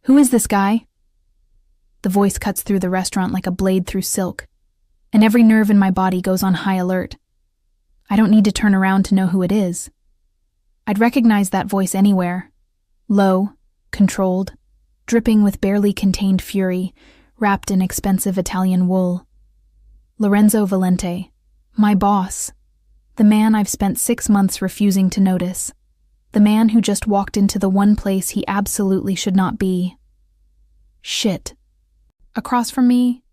Who is this guy? The voice cuts through the restaurant like a blade through silk, and every nerve in my body goes on high alert. I don't need to turn around to know who it is. I'd recognize that voice anywhere. Low, controlled, dripping with barely contained fury, wrapped in expensive Italian wool. Lorenzo Valente, my boss. The man I've spent 6 months refusing to notice. The man who just walked into the one place he absolutely should not be. Shit. Across from me,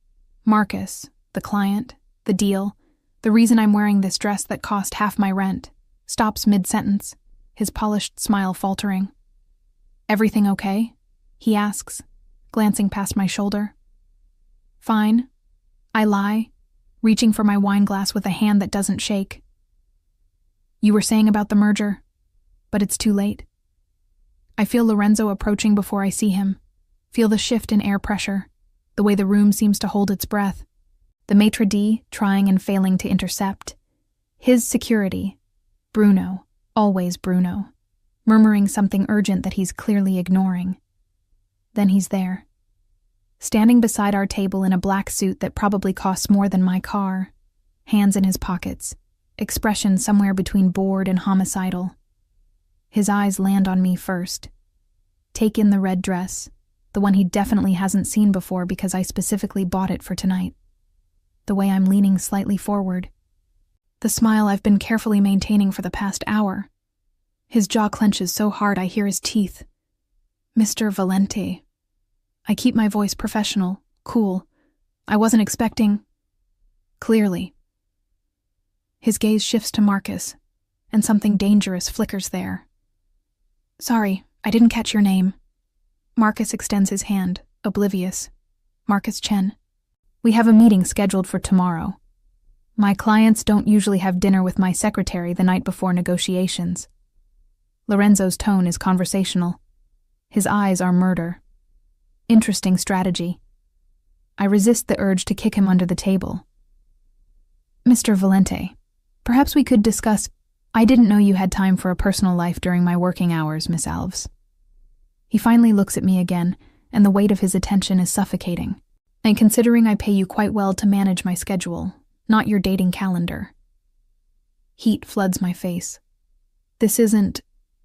Marcus, the client, the deal, the reason I'm wearing this dress that cost half my rent, stops mid-sentence, his polished smile faltering. Everything okay? He asks, glancing past my shoulder. Fine. I lie, reaching for my wine glass with a hand that doesn't shake. You were saying about the merger, but it's too late. I feel Lorenzo approaching before I see him, feel the shift in air pressure, the way the room seems to hold its breath, the maitre d' trying and failing to intercept. His security, Bruno, always Bruno, murmuring something urgent that he's clearly ignoring. Then he's there, standing beside our table in a black suit that probably costs more than my car, hands in his pockets, expression somewhere between bored and homicidal. His eyes land on me first. Take in the red dress, the one he definitely hasn't seen before because I specifically bought it for tonight. The way I'm leaning slightly forward. The smile I've been carefully maintaining for the past hour. His jaw clenches so hard I hear his teeth. Mr. Valente. I keep my voice professional, cool. I wasn't expecting... Clearly. His gaze shifts to Marcus, and something dangerous flickers there. Sorry, I didn't catch your name. Marcus extends his hand, oblivious. Marcus Chen. We have a meeting scheduled for tomorrow. My clients don't usually have dinner with my secretary the night before negotiations. Lorenzo's tone is conversational. His eyes are murder. Interesting strategy. I resist the urge to kick him under the table. Mr. Valente, perhaps we could discuss... I didn't know you had time for a personal life during my working hours, Miss Alves. He finally looks at me again, and the weight of his attention is suffocating. And considering I pay you quite well to manage my schedule, not your dating calendar. Heat floods my face. This isn't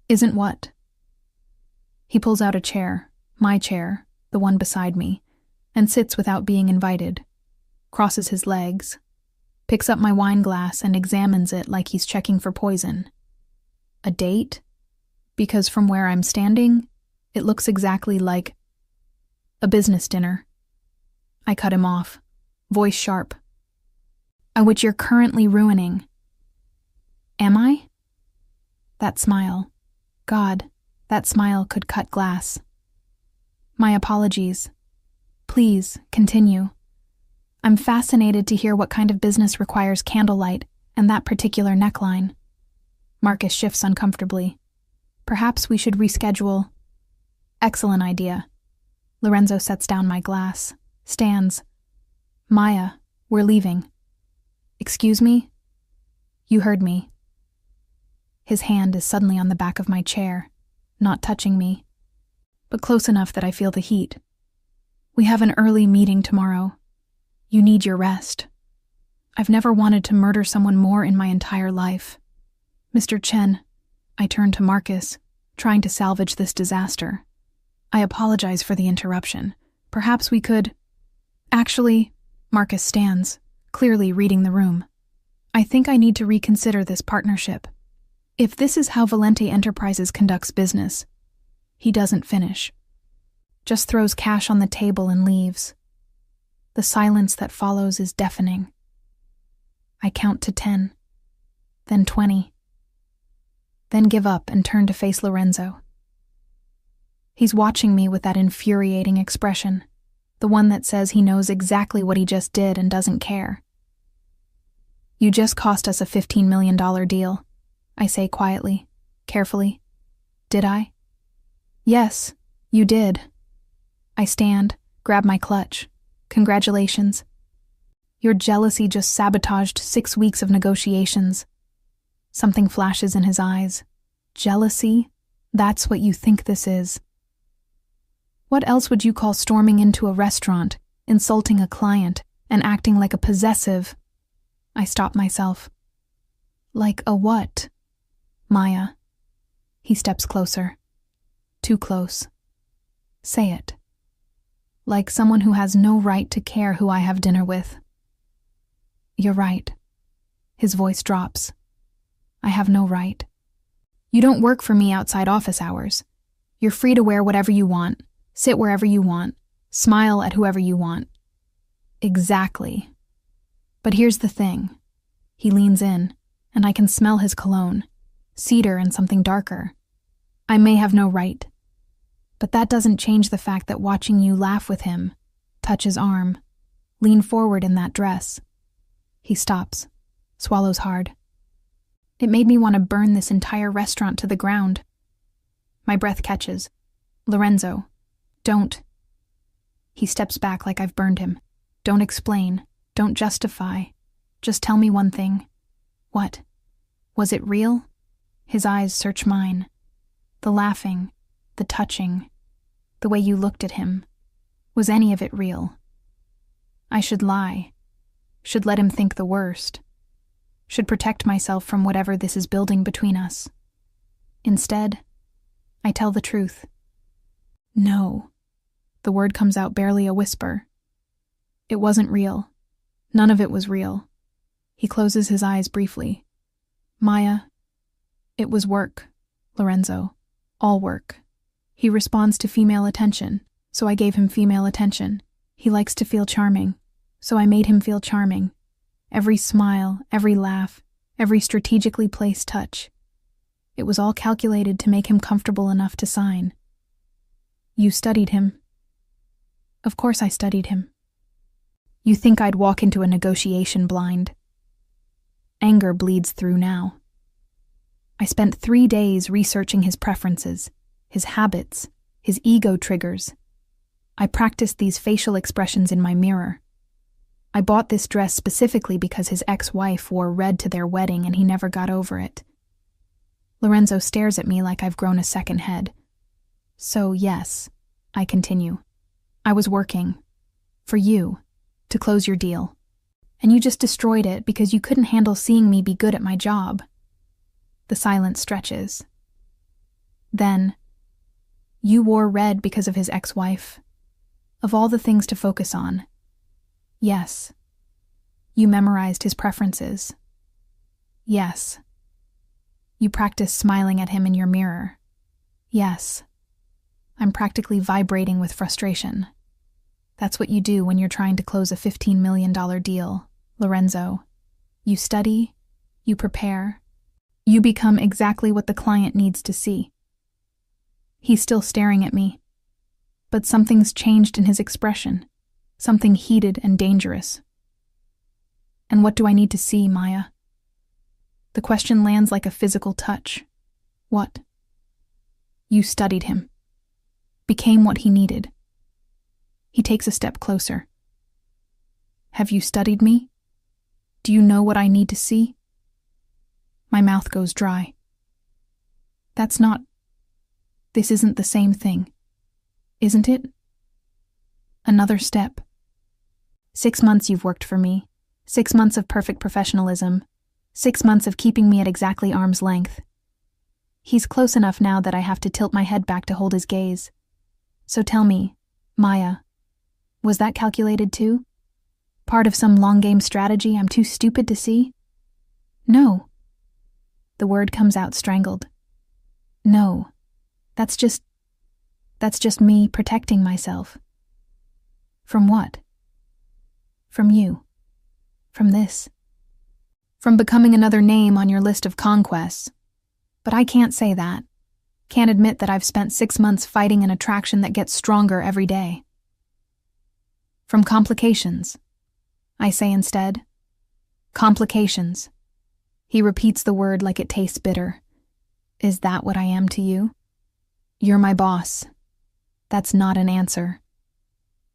what? He pulls out a chair, my chair, the one beside me, and sits without being invited, crosses his legs, picks up my wine glass and examines it like he's checking for poison. A date? Because from where I'm standing, it looks exactly like a business dinner. I cut him off, voice sharp. Which you're currently ruining. Am I? That smile. God, that smile could cut glass. My apologies. Please, continue. I'm fascinated to hear what kind of business requires candlelight and that particular neckline. Marcus shifts uncomfortably. Perhaps we should reschedule. Excellent idea. Lorenzo sets down my glass, stands. Maya, we're leaving. Excuse me? You heard me. His hand is suddenly on the back of my chair, not touching me, but close enough that I feel the heat. We have an early meeting tomorrow. You need your rest. I've never wanted to murder someone more in my entire life. Mr. Chen, I turn to Marcus, trying to salvage this disaster. I apologize for the interruption. Perhaps we could... Actually, Marcus stands, clearly reading the room. I think I need to reconsider this partnership. If this is how Valente Enterprises conducts business, he doesn't finish. Just throws cash on the table and leaves. The silence that follows is deafening. I count to 10, then 20, then give up and turn to face Lorenzo. He's watching me with that infuriating expression, the one that says he knows exactly what he just did and doesn't care. You just cost us a $15 million deal, I say quietly, carefully. Did I? Yes, you did. I stand, grab my clutch. Congratulations. Your jealousy just sabotaged 6 weeks of negotiations. Something flashes in his eyes. Jealousy? That's what you think this is. What else would you call storming into a restaurant, insulting a client, and acting like a possessive? I stop myself. Like a what? Maya. He steps closer. Too close. Say it. Like someone who has no right to care who I have dinner with. You're right. His voice drops. I have no right. You don't work for me outside office hours. You're free to wear whatever you want, sit wherever you want, smile at whoever you want. Exactly. But here's the thing. He leans in, and I can smell his cologne, cedar and something darker. I may have no right. But that doesn't change the fact that watching you laugh with him, touch his arm, lean forward in that dress. He stops, swallows hard. It made me want to burn this entire restaurant to the ground. My breath catches. Lorenzo, don't. He steps back like I've burned him. Don't explain. Don't justify. Just tell me one thing. What? Was it real? His eyes search mine. The laughing, the touching, the way you looked at him. Was any of it real? I should lie. Should let him think the worst. Should protect myself from whatever this is building between us. Instead, I tell the truth. No. The word comes out barely a whisper. It wasn't real. None of it was real. He closes his eyes briefly. Maya, it was work, Lorenzo. All work. He responds to female attention, so I gave him female attention. He likes to feel charming, so I made him feel charming. Every smile, every laugh, every strategically placed touch. It was all calculated to make him comfortable enough to sign. You studied him. Of course I studied him. You think I'd walk into a negotiation blind. Anger bleeds through now. I spent 3 days researching his preferences, his habits, his ego triggers. I practiced these facial expressions in my mirror. I bought this dress specifically because his ex-wife wore red to their wedding and he never got over it. Lorenzo stares at me like I've grown a second head. So yes, I continue. I was working. For you. To close your deal. And you just destroyed it because you couldn't handle seeing me be good at my job. The silence stretches. Then, you wore red because of his ex-wife. Of all the things to focus on. Yes. You memorized his preferences. Yes. You practiced smiling at him in your mirror. Yes. I'm practically vibrating with frustration. That's what you do when you're trying to close a $15 million deal, Lorenzo. You study, you prepare, you become exactly what the client needs to see. He's still staring at me, but something's changed in his expression, something heated and dangerous. And what do I need to see, Maya? The question lands like a physical touch. What? You studied him, became what he needed. He takes a step closer. Have you studied me? Do you know what I need to see? My mouth goes dry. This isn't the same thing. Isn't it? Another step. 6 months you've worked for me. 6 months of perfect professionalism. 6 months of keeping me at exactly arm's length. He's close enough now that I have to tilt my head back to hold his gaze. So tell me, Maya, was that calculated too? Part of some long-game strategy I'm too stupid to see? No. The word comes out strangled. No. That's just me protecting myself. From what? From you. From this. From becoming another name on your list of conquests. But I can't say that. Can't admit that I've spent 6 months fighting an attraction that gets stronger every day. From complications. I say instead. Complications. He repeats the word like it tastes bitter. Is that what I am to you? You're my boss. That's not an answer.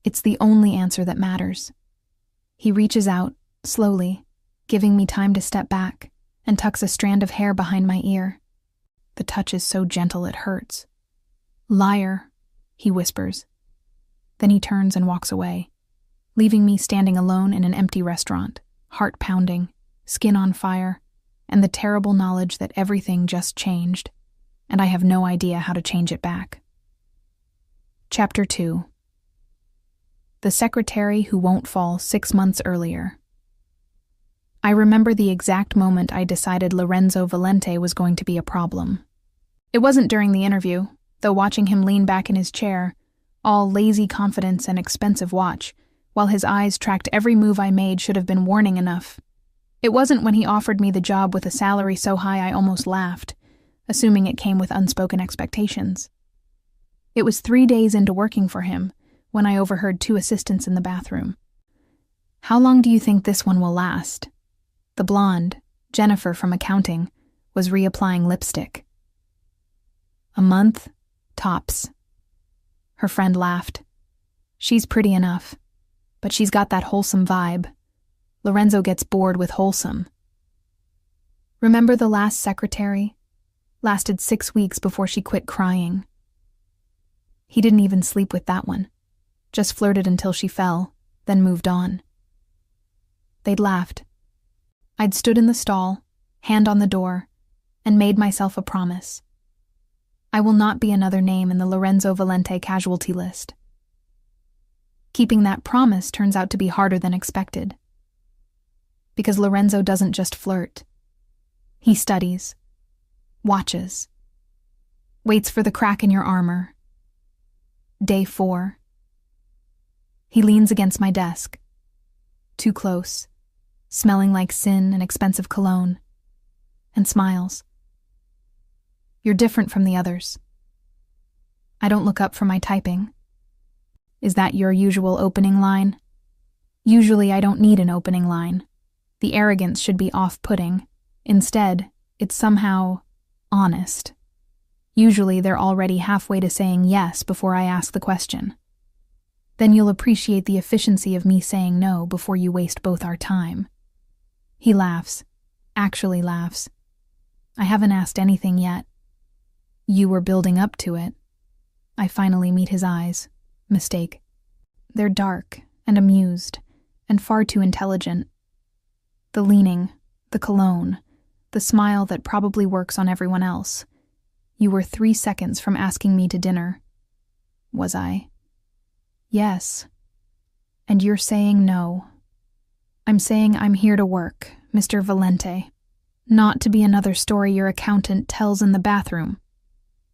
It's the only answer that matters. He reaches out, slowly, giving me time to step back, and tucks a strand of hair behind my ear. The touch is so gentle it hurts. Liar, he whispers. Then he turns and walks away, leaving me standing alone in an empty restaurant, heart pounding, skin on fire, and the terrible knowledge that everything just changed, and I have no idea how to change it back. Chapter 2. The Secretary Who Won't Fall 6 months earlier. I remember the exact moment I decided Lorenzo Valente was going to be a problem. It wasn't during the interview, though watching him lean back in his chair, all lazy confidence and expensive watch, while his eyes tracked every move I made should have been warning enough. It wasn't when he offered me the job with a salary so high I almost laughed, assuming it came with unspoken expectations. It was 3 days into working for him when I overheard 2 assistants in the bathroom. "How long do you think this one will last?" The blonde, Jennifer from accounting, was reapplying lipstick. "A month, tops." Her friend laughed. "She's pretty enough, but she's got that wholesome vibe. Lorenzo gets bored with wholesome." Remember the last secretary? Lasted 6 weeks before she quit crying. He didn't even sleep with that one. Just flirted until she fell, then moved on. They'd laughed. I'd stood in the stall, hand on the door, and made myself a promise. I will not be another name in the Lorenzo Valente casualty list. Keeping that promise turns out to be harder than expected. Because Lorenzo doesn't just flirt. He studies, watches, waits for the crack in your armor. Day 4. He leans against my desk, too close, smelling like sin and expensive cologne, and smiles. "You're different from the others." I don't look up from my typing. "Is that your usual opening line?" Usually I don't need an opening line. The arrogance should be off-putting. Instead, it's somehow honest. Usually they're already halfway to saying yes before I ask the question. Then you'll appreciate the efficiency of me saying no before you waste both our time. He laughs, actually laughs. I haven't asked anything yet. You were building up to it. I finally meet his eyes. Mistake. They're dark and amused, and far too intelligent. The leaning, the cologne, the smile that probably works on everyone else. You were 3 seconds from asking me to dinner. Was I? Yes. And you're saying no. I'm saying I'm here to work, Mr. Valente. Not to be another story your accountant tells in the bathroom.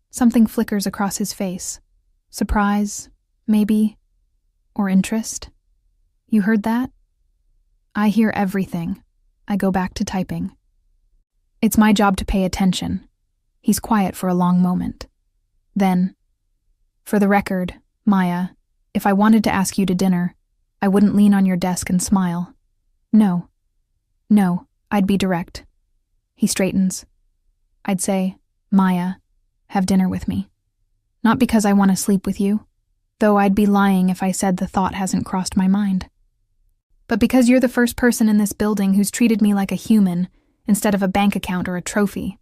Something flickers across his face. Surprise, maybe, or interest. You heard that? I hear everything. I go back to typing. It's my job to pay attention. He's quiet for a long moment. Then, "For the record, Maya, if I wanted to ask you to dinner, I wouldn't lean on your desk and smile. No. No, I'd be direct." He straightens. I'd say, "Maya, have dinner with me. Not because I want to sleep with you, though I'd be lying if I said the thought hasn't crossed my mind. But because you're the first person in this building who's treated me like a human instead of a bank account or a trophy."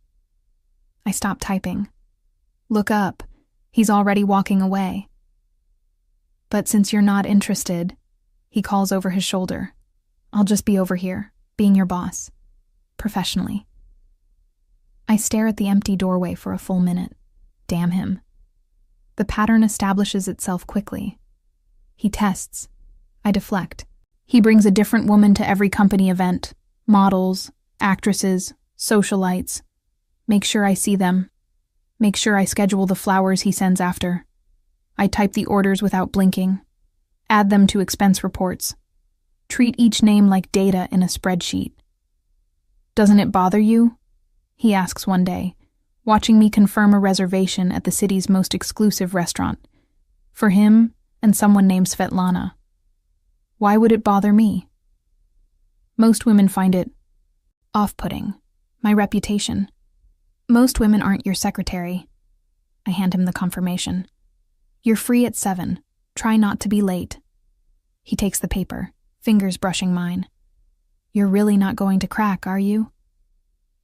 I stop typing. Look up. He's already walking away. "But since you're not interested," he calls over his shoulder, "I'll just be over here, being your boss. Professionally." I stare at the empty doorway for a full minute. Damn him. The pattern establishes itself quickly. He tests. I deflect. He brings a different woman to every company event. Models, actresses, socialites. Make sure I see them. Make sure I schedule the flowers he sends after. I type the orders without blinking. Add them to expense reports. Treat each name like data in a spreadsheet. "Doesn't it bother you?" he asks one day, watching me confirm a reservation at the city's most exclusive restaurant. For him and someone named Svetlana. Why would it bother me? Most women find it off-putting. My reputation. Most women aren't your secretary. I hand him the confirmation. "You're free at 7. Try not to be late." He takes the paper, fingers brushing mine. "You're really not going to crack, are you?"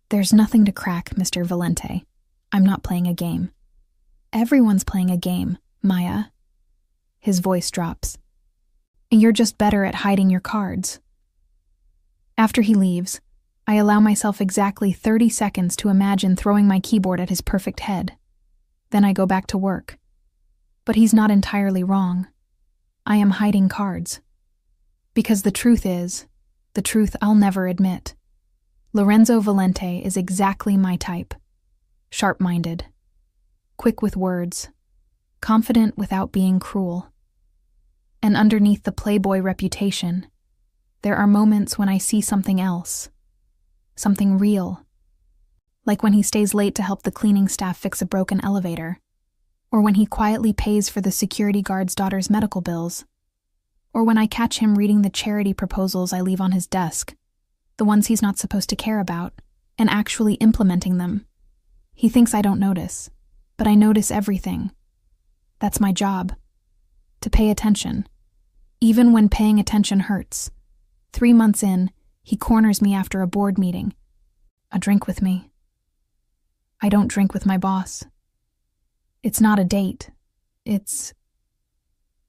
"There's nothing to crack, Mr. Valente. I'm not playing a game." "Everyone's playing a game, Maya." His voice drops. You're just better at hiding your cards. After he leaves, I allow myself exactly 30 seconds to imagine throwing my keyboard at his perfect head. Then I go back to work. But he's not entirely wrong. I am hiding cards. Because the truth is, the truth I'll never admit. Lorenzo Valente is exactly my type. Sharp-minded, quick with words, confident without being cruel. And underneath the playboy reputation, there are moments when I see something else, something real. Like when he stays late to help the cleaning staff fix a broken elevator, or when he quietly pays for the security guard's daughter's medical bills, or when I catch him reading the charity proposals I leave on his desk, the ones he's not supposed to care about, and actually implementing them. He thinks I don't notice, but I notice everything. That's my job, to pay attention, even when paying attention hurts. 3 months in, he corners me after a board meeting. A drink with me. I don't drink with my boss. It's not a date. It's...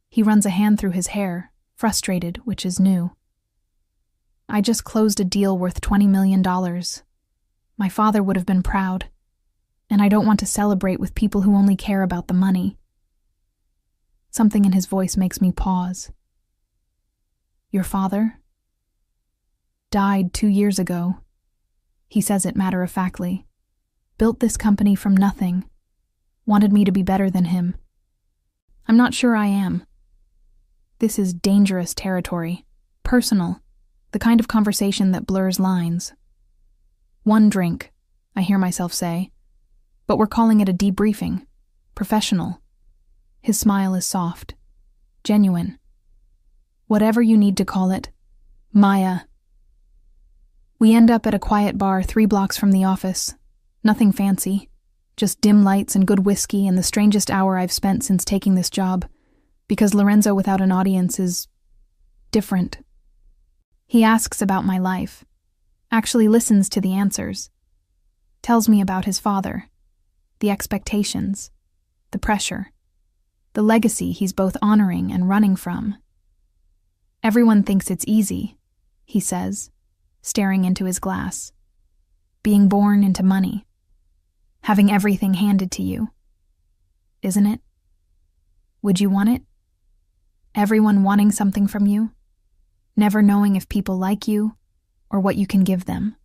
He runs a hand through his hair, frustrated, which is new. I just closed a deal worth $20 million. My father would have been proud, and I don't want to celebrate with people who only care about the money. Something in his voice makes me pause. Your father? Died 2 years ago. He says it matter-of-factly. Built this company from nothing. Wanted me to be better than him. I'm not sure I am. This is dangerous territory. Personal. The kind of conversation that blurs lines. One drink, I hear myself say. But we're calling it a debriefing. Professional. His smile is soft. Genuine. Whatever you need to call it. Maya. We end up at a quiet bar 3 blocks from the office. Nothing fancy. Just dim lights and good whiskey and the strangest hour I've spent since taking this job. Because Lorenzo without an audience is... different. He asks about my life. Actually listens to the answers. Tells me about his father. The expectations. The pressure. The legacy he's both honoring and running from. Everyone thinks it's easy, he says, staring into his glass. Being born into money. Having everything handed to you. Isn't it? Would you want it? Everyone wanting something from you? Never knowing if people like you or what you can give them.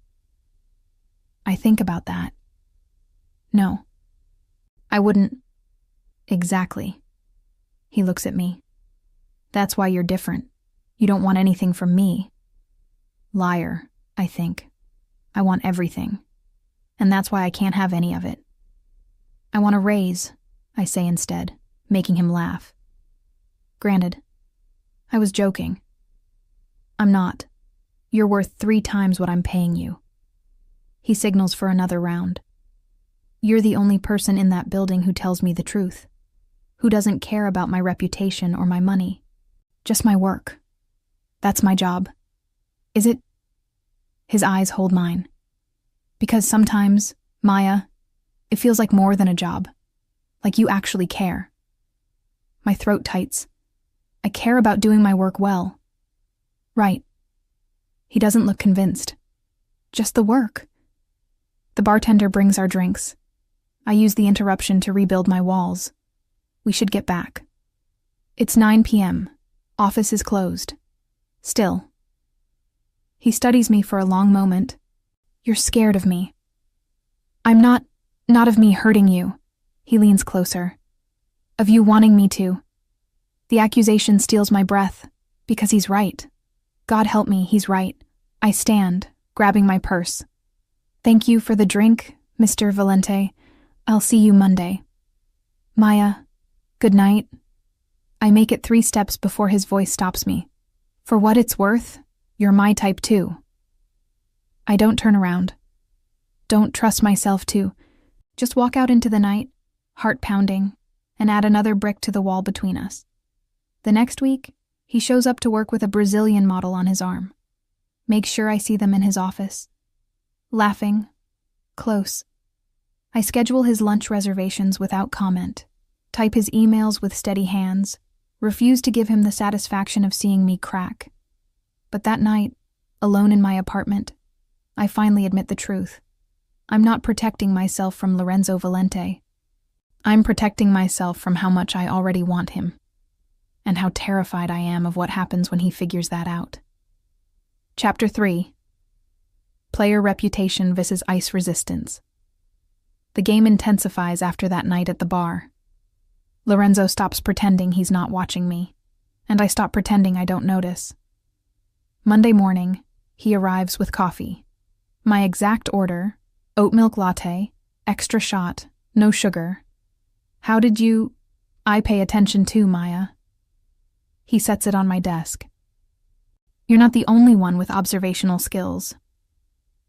I think about that. No. I wouldn't. Exactly. He looks at me. That's why you're different. You don't want anything from me. Liar, I think. I want everything. And that's why I can't have any of it. I want a raise, I say instead, making him laugh. Granted. I was joking. I'm not. You're worth 3 times what I'm paying you. He signals for another round. You're the only person in that building who tells me the truth, who doesn't care about my reputation or my money. Just my work. That's my job. Is it? His eyes hold mine. Because sometimes, Maya, it feels like more than a job. Like you actually care. My throat tights. I care about doing my work well. Right. He doesn't look convinced. Just the work. The bartender brings our drinks. I use the interruption to rebuild my walls. We should get back. It's 9 p.m. Office is closed. Still. He studies me for a long moment. You're scared of me. I'm not of me hurting you. He leans closer. Of you wanting me to. The accusation steals my breath, because he's right. God help me, he's right. I stand, grabbing my purse. Thank you for the drink, Mr. Valente. I'll see you Monday. Maya, good night. I make it 3 steps before his voice stops me. For what it's worth, you're my type too. I don't turn around. Don't trust myself to. Just walk out into the night, heart pounding, and add another brick to the wall between us. The next week, he shows up to work with a Brazilian model on his arm. Make sure I see them in his office. Laughing. Close. I schedule his lunch reservations without comment. Type his emails with steady hands. refused to give him the satisfaction of seeing me crack. But that night, alone in my apartment, I finally admit the truth. I'm not protecting myself from Lorenzo Valente. I'm protecting myself from how much I already want him, and how terrified I am of what happens when he figures that out. Chapter 3. Player Reputation vs. Ice Resistance. The game intensifies after that night at the bar. Lorenzo stops pretending he's not watching me, and I stop pretending I don't notice. Monday morning, he arrives with coffee. My exact order: oat milk latte, extra shot, no sugar. How did you... I pay attention too, Maya. He sets it on my desk. You're not the only one with observational skills.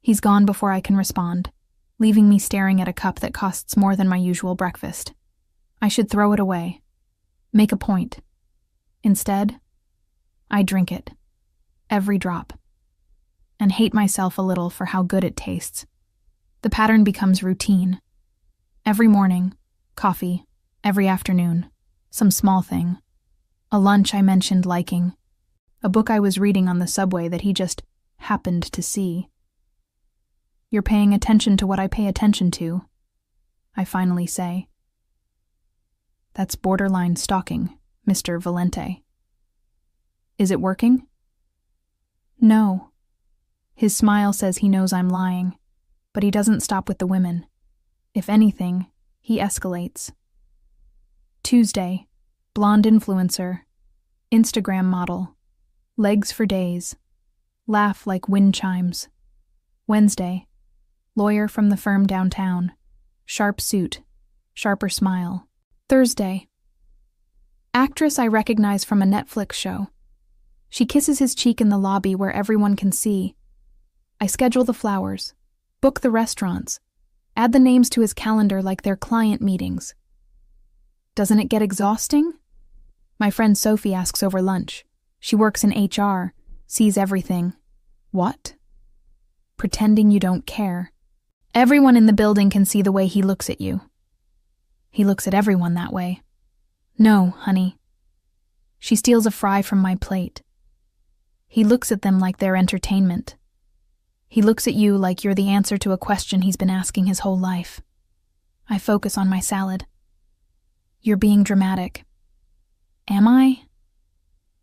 He's gone before I can respond, leaving me staring at a cup that costs more than my usual breakfast. I should throw it away. Make a point. Instead, I drink it. Every drop. And hate myself a little for how good it tastes. The pattern becomes routine. Every morning, coffee. Every afternoon, some small thing. A lunch I mentioned liking. A book I was reading on the subway that he just happened to see. You're paying attention to what I pay attention to, I finally say. That's borderline stalking, Mr. Valente. Is it working? No. His smile says he knows I'm lying, but he doesn't stop with the women. If anything, he escalates. Tuesday, blonde influencer, Instagram model, legs for days, laugh like wind chimes. Wednesday, lawyer from the firm downtown, sharp suit, sharper smile. Thursday, actress I recognize from a Netflix show. She kisses his cheek in the lobby where everyone can see. I schedule the flowers, book the restaurants, add the names to his calendar like they're client meetings. Doesn't it get exhausting? My friend Sophie asks over lunch. She works in HR, sees everything. What? Pretending you don't care. Everyone in the building can see the way he looks at you. He looks at everyone that way. No, honey. She steals a fry from my plate. He looks at them like they're entertainment. He looks at you like you're the answer to a question he's been asking his whole life. I focus on my salad. You're being dramatic. Am I?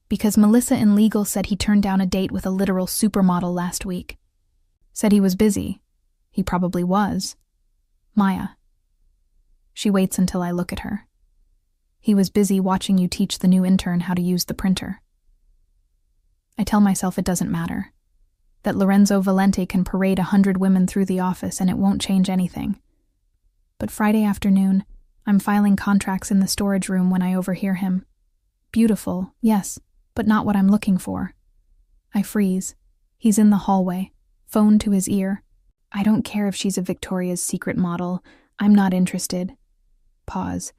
Because Melissa in legal said he turned down a date with a literal supermodel last week. Said he was busy. He probably was. Maya. She waits until I look at her. He was busy watching you teach the new intern how to use the printer. I tell myself it doesn't matter. That Lorenzo Valente can parade 100 women through the office and it won't change anything. But Friday afternoon, I'm filing contracts in the storage room when I overhear him. Beautiful, yes, but not what I'm looking for. I freeze. He's in the hallway, phone to his ear. I don't care if she's a Victoria's Secret model. I'm not interested. Pause.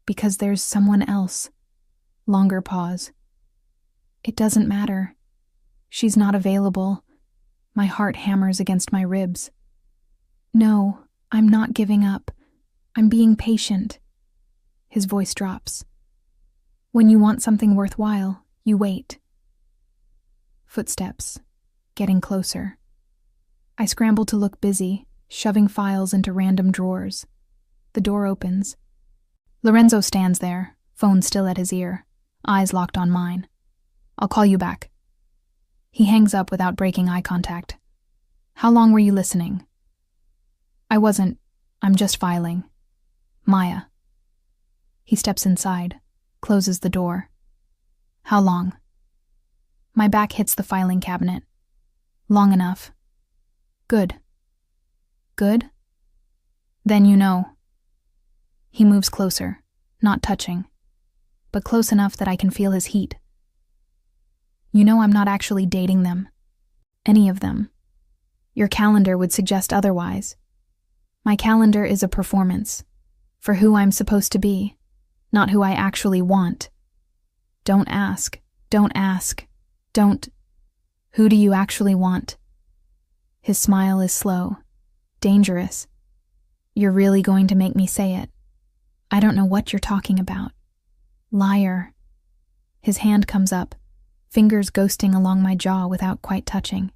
Because there's someone else. Longer pause. It doesn't matter. She's not available. My heart hammers against my ribs. No, I'm not giving up. I'm being patient. His voice drops. When you want something worthwhile, you wait. Footsteps, getting closer. I scramble to look busy, shoving files into random drawers. The door opens. Lorenzo stands there, phone still at his ear, eyes locked on mine. I'll call you back. He hangs up without breaking eye contact. How long were you listening? I wasn't. I'm just filing. Maya. He steps inside, closes the door. How long? My back hits the filing cabinet. Long enough. Good. Good? Then you know. He moves closer, not touching, but close enough that I can feel his heat. You know I'm not actually dating them. Any of them. Your calendar would suggest otherwise. My calendar is a performance, for who I'm supposed to be, not who I actually want. Don't ask. Don't ask. Don't. Who do you actually want? His smile is slow, dangerous. You're really going to make me say it. I don't know what you're talking about. Liar. His hand comes up, fingers ghosting along my jaw without quite touching.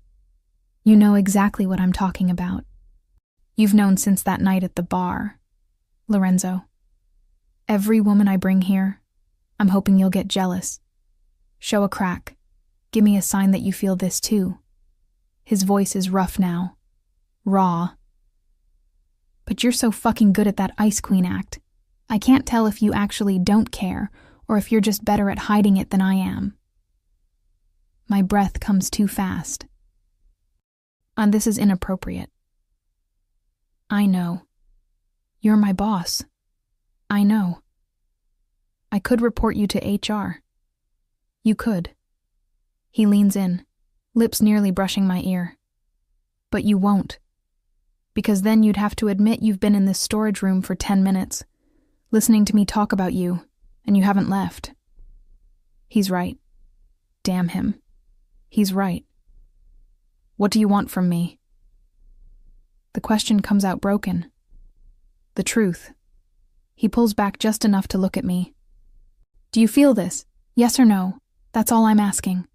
You know exactly what I'm talking about. You've known since that night at the bar, Lorenzo. Every woman I bring here, I'm hoping you'll get jealous. Show a crack. Give me a sign that you feel this too. His voice is rough now. Raw. But you're so fucking good at that Ice Queen act. I can't tell if you actually don't care or if you're just better at hiding it than I am. My breath comes too fast. And this is inappropriate. I know. You're my boss. I know. I could report you to HR. You could. He leans in, lips nearly brushing my ear. But you won't. Because then you'd have to admit you've been in this storage room for 10 minutes, listening to me talk about you, and you haven't left. He's right. Damn him. He's right. What do you want from me? The question comes out broken. The truth. He pulls back just enough to look at me. Do you feel this? Yes or no? That's all I'm asking.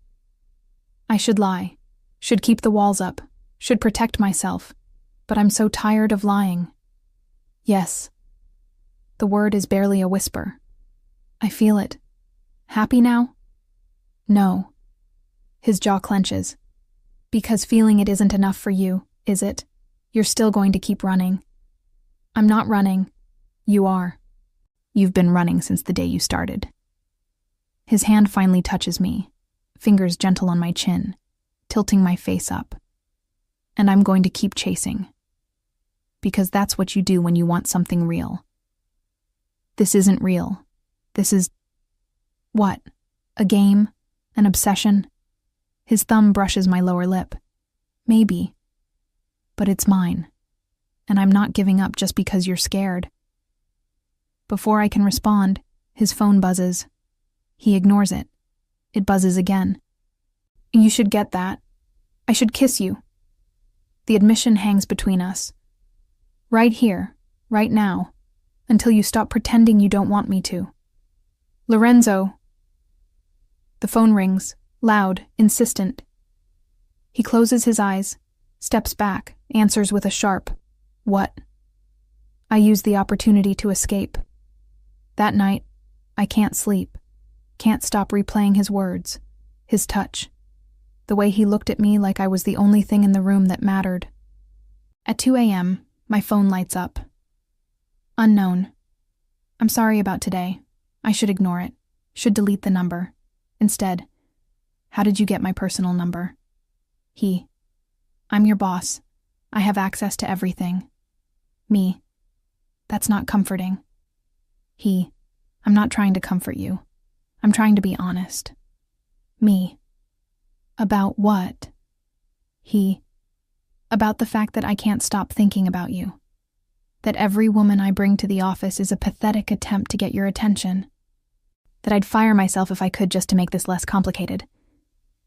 I should lie. Should keep the walls up. Should protect myself. But I'm so tired of lying. Yes. The word is barely a whisper. I feel it. Happy now? No. His jaw clenches. Because feeling it isn't enough for you, is it? You're still going to keep running. I'm not running. You are. You've been running since the day you started. His hand finally touches me, fingers gentle on my chin, tilting my face up. And I'm going to keep chasing. Because that's what you do when you want something real. This isn't real. This is... what? A game? An obsession? His thumb brushes my lower lip. Maybe. But it's mine. And I'm not giving up just because you're scared. Before I can respond, his phone buzzes. He ignores it. It buzzes again. You should get that. I should kiss you. The admission hangs between us. Right here, right now, until you stop pretending you don't want me to. Lorenzo. The phone rings, loud, insistent. He closes his eyes, steps back, answers with a sharp, "What?" I use the opportunity to escape. That night, I can't sleep, can't stop replaying his words, his touch, the way he looked at me like I was the only thing in the room that mattered. At 2 a.m., my phone lights up. Unknown. I'm sorry about today. I should ignore it, should delete the number. Instead, how did you get my personal number? He. I'm your boss. I have access to everything. Me. That's not comforting. He. I'm not trying to comfort you. I'm trying to be honest. Me. About what? He. About the fact that I can't stop thinking about you. That every woman I bring to the office is a pathetic attempt to get your attention. That I'd fire myself if I could just to make this less complicated.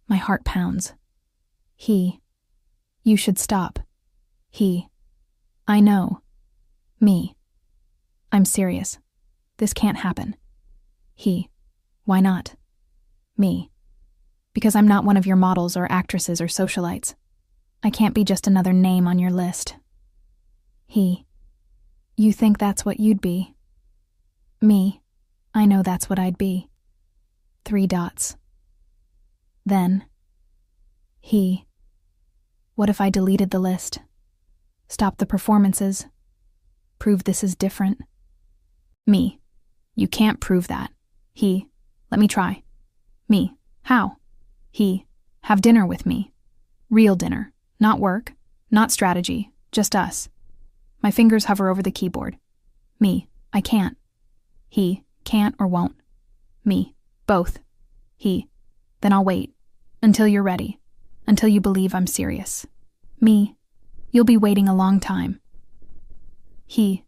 My heart pounds. He. You should stop. He. I know. Me. I'm serious. This can't happen. He. Why not? Me. Because I'm not one of your models or actresses or socialites. I can't be just another name on your list. He. You think that's what you'd be? Me. I know that's what I'd be. 3 dots. Then. He. What if I deleted the list? Stop the performances? Prove this is different? Me. You can't prove that. He. Let me try. Me. How? He. Have dinner with me. Real dinner. Not work. Not strategy. Just us. My fingers hover over the keyboard. Me. I can't. He. Can't or won't. Me. Both. He. Then I'll wait. Until you're ready. Until you believe I'm serious. Me. You'll be waiting a long time. He.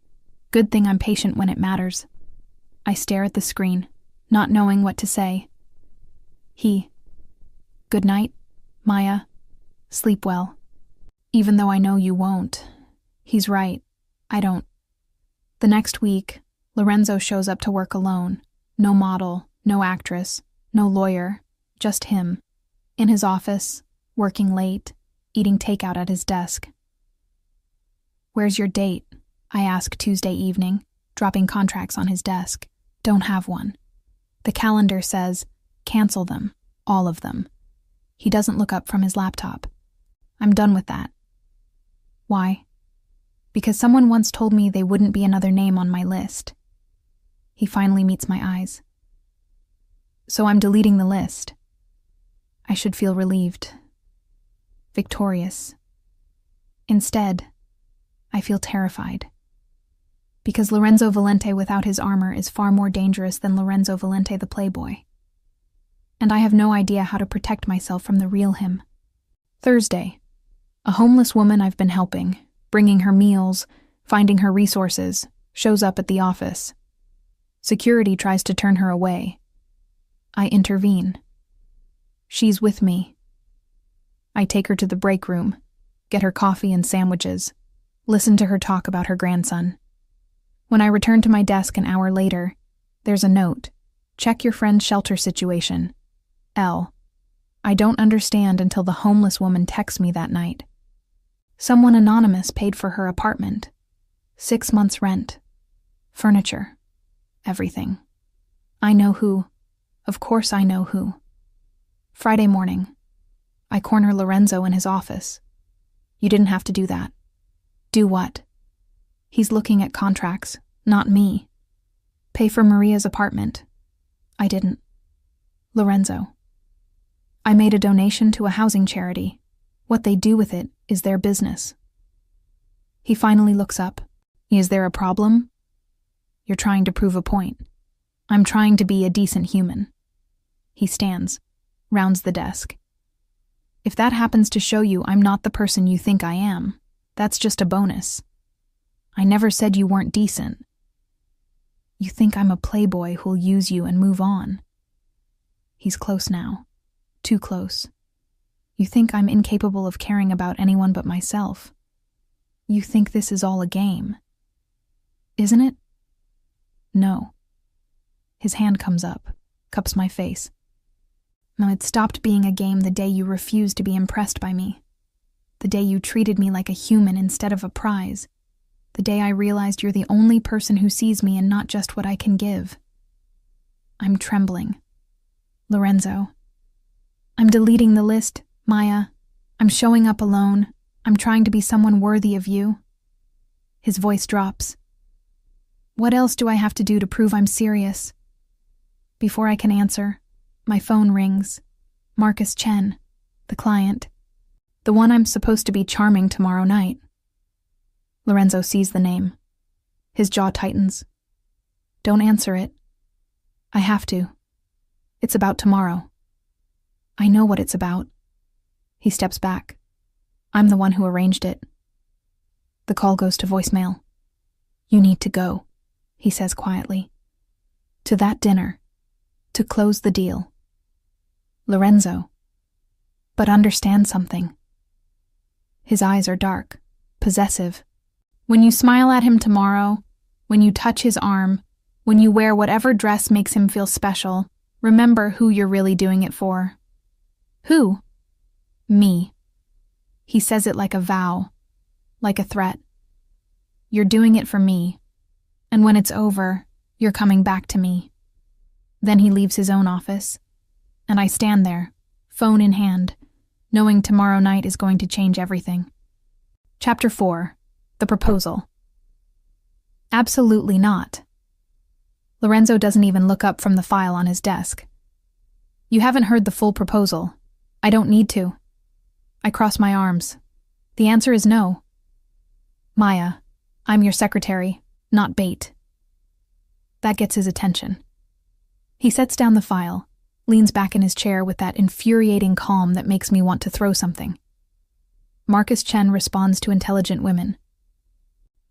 Good thing I'm patient when it matters. I stare at the screen, not knowing what to say. He. Good night, Maya. Sleep well. Even though I know you won't. He's right. I don't. The next week, Lorenzo shows up to work alone. No model, no actress, No lawyer, just him. In his office, working late, eating takeout at his desk. "Where's your date?" I ask Tuesday evening, dropping contracts on his desk. Don't have one. The calendar says, cancel them, all of them. He doesn't look up from his laptop. I'm done with that. Why? Because someone once told me they wouldn't be another name on my list. He finally meets my eyes. So I'm deleting the list. I should feel relieved, victorious. Instead, I feel terrified. Because Lorenzo Valente without his armor is far more dangerous than Lorenzo Valente the playboy. And I have no idea how to protect myself from the real him. Thursday. A homeless woman I've been helping, bringing her meals, finding her resources, shows up at the office. Security tries to turn her away. I intervene. She's with me. I take her to the break room, get her coffee and sandwiches, listen to her talk about her grandson. When I return to my desk an hour later, there's a note. Check your friend's shelter situation. L. I don't understand until the homeless woman texts me that night. Someone anonymous paid for her apartment. 6 months' rent. Furniture. Everything. I know who. Of course I know who. Friday morning. I corner Lorenzo in his office. You didn't have to do that. Do what? He's looking at contracts, not me. Pay for Maria's apartment. I didn't. Lorenzo. I made a donation to a housing charity. What they do with it is their business. He finally looks up. Is there a problem? You're trying to prove a point. I'm trying to be a decent human. He stands, rounds the desk. If that happens to show you I'm not the person you think I am, that's just a bonus. I never said you weren't decent. You think I'm a playboy who'll use you and move on. He's close now. Too close. You think I'm incapable of caring about anyone but myself. You think this is all a game. Isn't it? No. His hand comes up, cups my face. No, it stopped being a game the day you refused to be impressed by me. The day you treated me like a human instead of a prize. The day I realized you're the only person who sees me and not just what I can give. I'm trembling. Lorenzo. I'm deleting the list, Maya. I'm showing up alone. I'm trying to be someone worthy of you. His voice drops. What else do I have to do to prove I'm serious? Before I can answer, my phone rings. Marcus Chen, the client. The one I'm supposed to be charming tomorrow night. Lorenzo sees the name. His jaw tightens. Don't answer it. I have to. It's about tomorrow. I know what it's about. He steps back. I'm the one who arranged it. The call goes to voicemail. You need to go, he says quietly. To that dinner. To close the deal. Lorenzo. But understand something. His eyes are dark, possessive. When you smile at him tomorrow, when you touch his arm, when you wear whatever dress makes him feel special, remember who you're really doing it for. Who? Me. He says it like a vow, like a threat. You're doing it for me, and when it's over, you're coming back to me. Then he leaves his own office, and I stand there, phone in hand, knowing tomorrow night is going to change everything. Chapter 4. The proposal. Absolutely not. Lorenzo doesn't even look up from the file on his desk. You haven't heard the full proposal. I don't need to. I cross my arms. The answer is no. Maya, I'm your secretary, not bait. That gets his attention. He sets down the file, leans back in his chair with that infuriating calm that makes me want to throw something. Marcus Chen responds to intelligent women.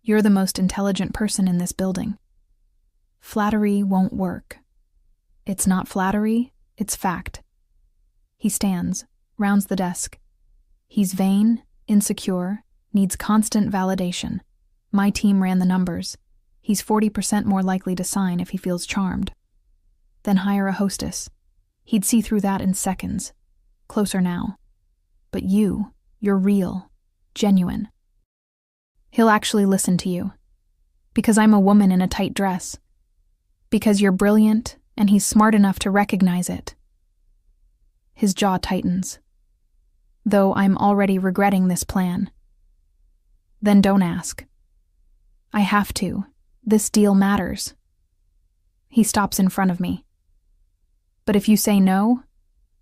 You're the most intelligent person in this building. Flattery won't work. It's not flattery, it's fact. He stands, rounds the desk. He's vain, insecure, needs constant validation. My team ran the numbers. He's 40% more likely to sign if he feels charmed. Then hire a hostess. He'd see through that in seconds. Closer now. But you're real, genuine. He'll actually listen to you. Because I'm a woman in a tight dress. Because you're brilliant, and he's smart enough to recognize it. His jaw tightens. Though I'm already regretting this plan. Then don't ask. I have to. This deal matters. He stops in front of me. But if you say no,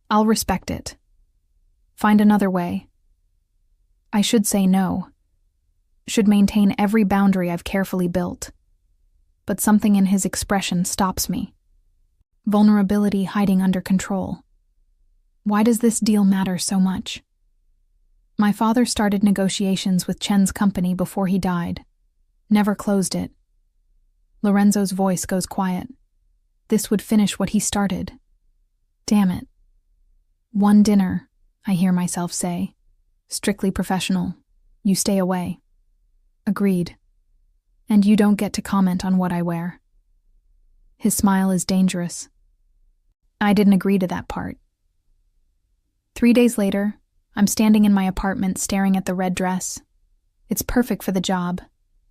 I'll respect it. Find another way. I should say no. Should maintain every boundary I've carefully built. But something in his expression stops me. Vulnerability hiding under control. Why does this deal matter so much? My father started negotiations with Chen's company before he died. Never closed it. Lorenzo's voice goes quiet. This would finish what he started. Damn it. One dinner, I hear myself say. Strictly professional. You stay away. Agreed. And you don't get to comment on what I wear. His smile is dangerous. I didn't agree to that part. 3 days later, I'm standing in my apartment staring at the red dress. It's perfect for the job.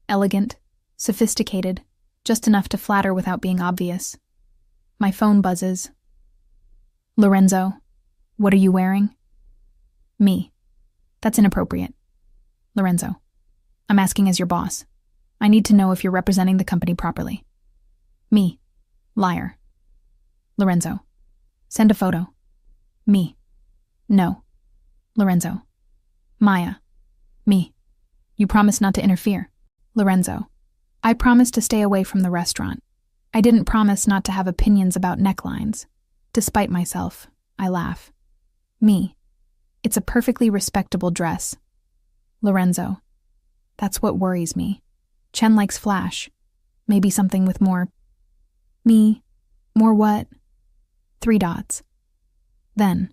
Elegant, sophisticated, just enough to flatter without being obvious. My phone buzzes. Lorenzo, what are you wearing? Me. That's inappropriate. Lorenzo, I'm asking as your boss. I need to know if you're representing the company properly. Me. Liar. Lorenzo, send a photo. Me. No. Lorenzo. Maya. Me. You promised not to interfere. Lorenzo. I promised to stay away from the restaurant. I didn't promise not to have opinions about necklines. Despite myself, I laugh. Me. It's a perfectly respectable dress. Lorenzo. That's what worries me. Chen likes flash. Maybe something with more... Me. More what? 3 dots. Then.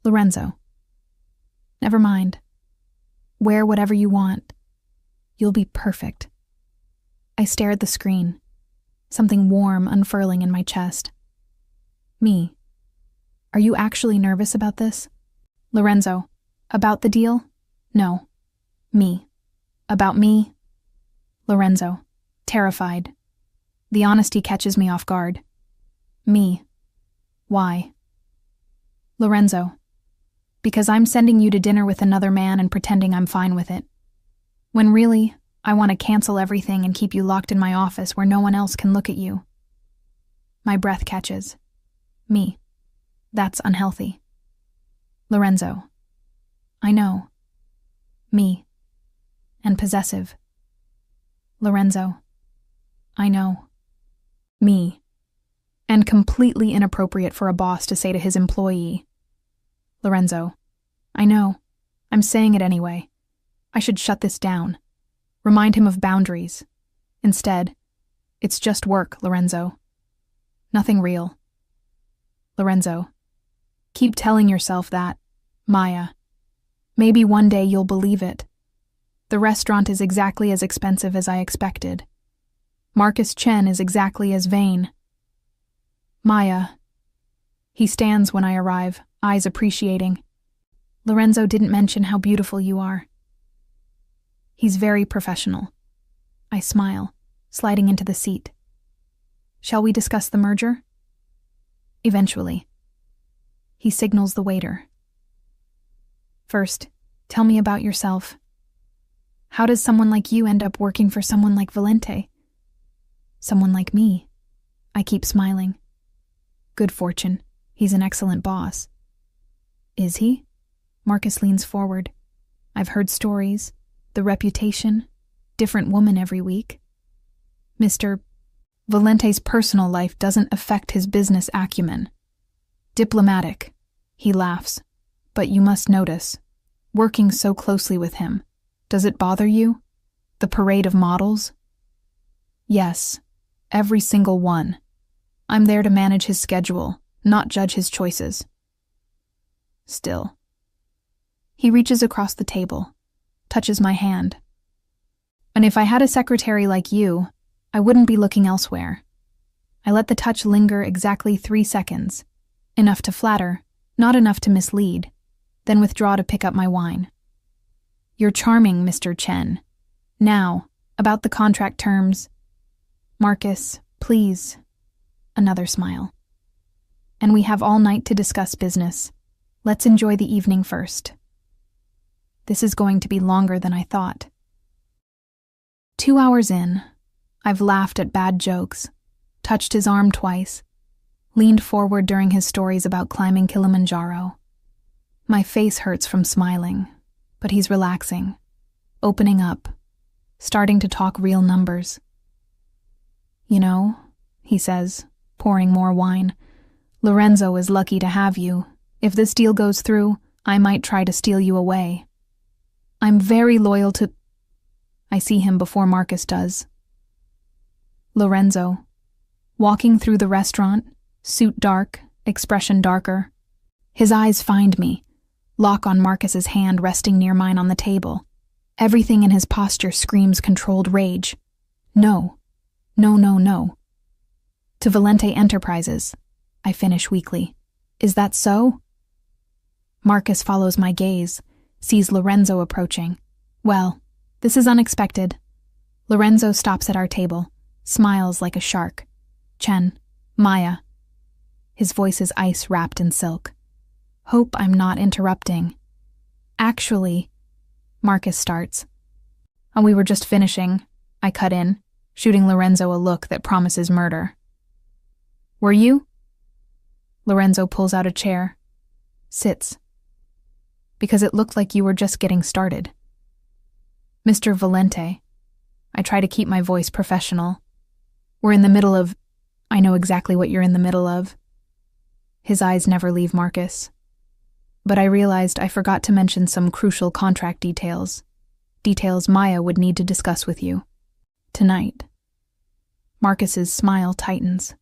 Lorenzo. Never mind. Wear whatever you want. You'll be perfect. I stare at the screen. Something warm unfurling in my chest. Me. Are you actually nervous about this? Lorenzo. About the deal? No. Me. About me? Lorenzo. Terrified. The honesty catches me off guard. Me. Why? Lorenzo. Because I'm sending you to dinner with another man and pretending I'm fine with it. When really, I want to cancel everything and keep you locked in my office where no one else can look at you. My breath catches. Me. That's unhealthy. Lorenzo. I know. Me. And possessive. Lorenzo. I know. Me. And completely inappropriate for a boss to say to his employee. Lorenzo. I know. I'm saying it anyway. I should shut this down. Remind him of boundaries. Instead, it's just work, Lorenzo. Nothing real. Lorenzo. Keep telling yourself that, Maya. Maybe one day you'll believe it. The restaurant is exactly as expensive as I expected. Marcus Chen is exactly as vain. Maya. He stands when I arrive, eyes appreciating. Lorenzo didn't mention how beautiful you are. He's very professional. I smile, sliding into the seat. Shall we discuss the merger? Eventually. He signals the waiter. First, tell me about yourself. How does someone like you end up working for someone like Valente? Someone like me. I keep smiling. Good fortune. He's an excellent boss. Is he? Marcus leans forward. I've heard stories. The reputation. Different woman every week. Mr. Valente's personal life doesn't affect his business acumen. Diplomatic. He laughs. But you must notice. Working so closely with him. Does it bother you? The parade of models? Yes. Every single one. I'm there to manage his schedule, not judge his choices. Still. He reaches across the table, touches my hand. And if I had a secretary like you, I wouldn't be looking elsewhere. I let the touch linger exactly 3 seconds. Enough to flatter, not enough to mislead, then withdraw to pick up my wine. You're charming, Mr. Chen. Now, about the contract terms. Marcus, please. Another smile. And we have all night to discuss business. Let's enjoy the evening first. This is going to be longer than I thought. 2 hours in, I've laughed at bad jokes, touched his arm twice, leaned forward during his stories about climbing Kilimanjaro. My face hurts from smiling, but he's relaxing, opening up, starting to talk real numbers. You know, he says, pouring more wine, Lorenzo is lucky to have you. If this deal goes through, I might try to steal you away. I'm very loyal to... I see him before Marcus does. Lorenzo, walking through the restaurant, suit dark, expression darker. His eyes find me, lock on Marcus's hand resting near mine on the table. Everything in his posture screams controlled rage. No. No, no, no. To Valente Enterprises, I finish weakly. Is that so? Marcus follows my gaze, sees Lorenzo approaching. Well, this is unexpected. Lorenzo stops at our table, smiles like a shark. Chen, Maya. His voice is ice wrapped in silk. Hope I'm not interrupting. Actually, Marcus starts. And we were just finishing, I cut in, shooting Lorenzo a look that promises murder. Were you? Lorenzo pulls out a chair, sits. Because it looked like you were just getting started. Mr. Valente, I try to keep my voice professional. We're in the middle of... I know exactly what you're in the middle of. His eyes never leave Marcus. But I realized I forgot to mention some crucial contract details. Details Maya would need to discuss with you. Tonight. Marcus's smile tightens.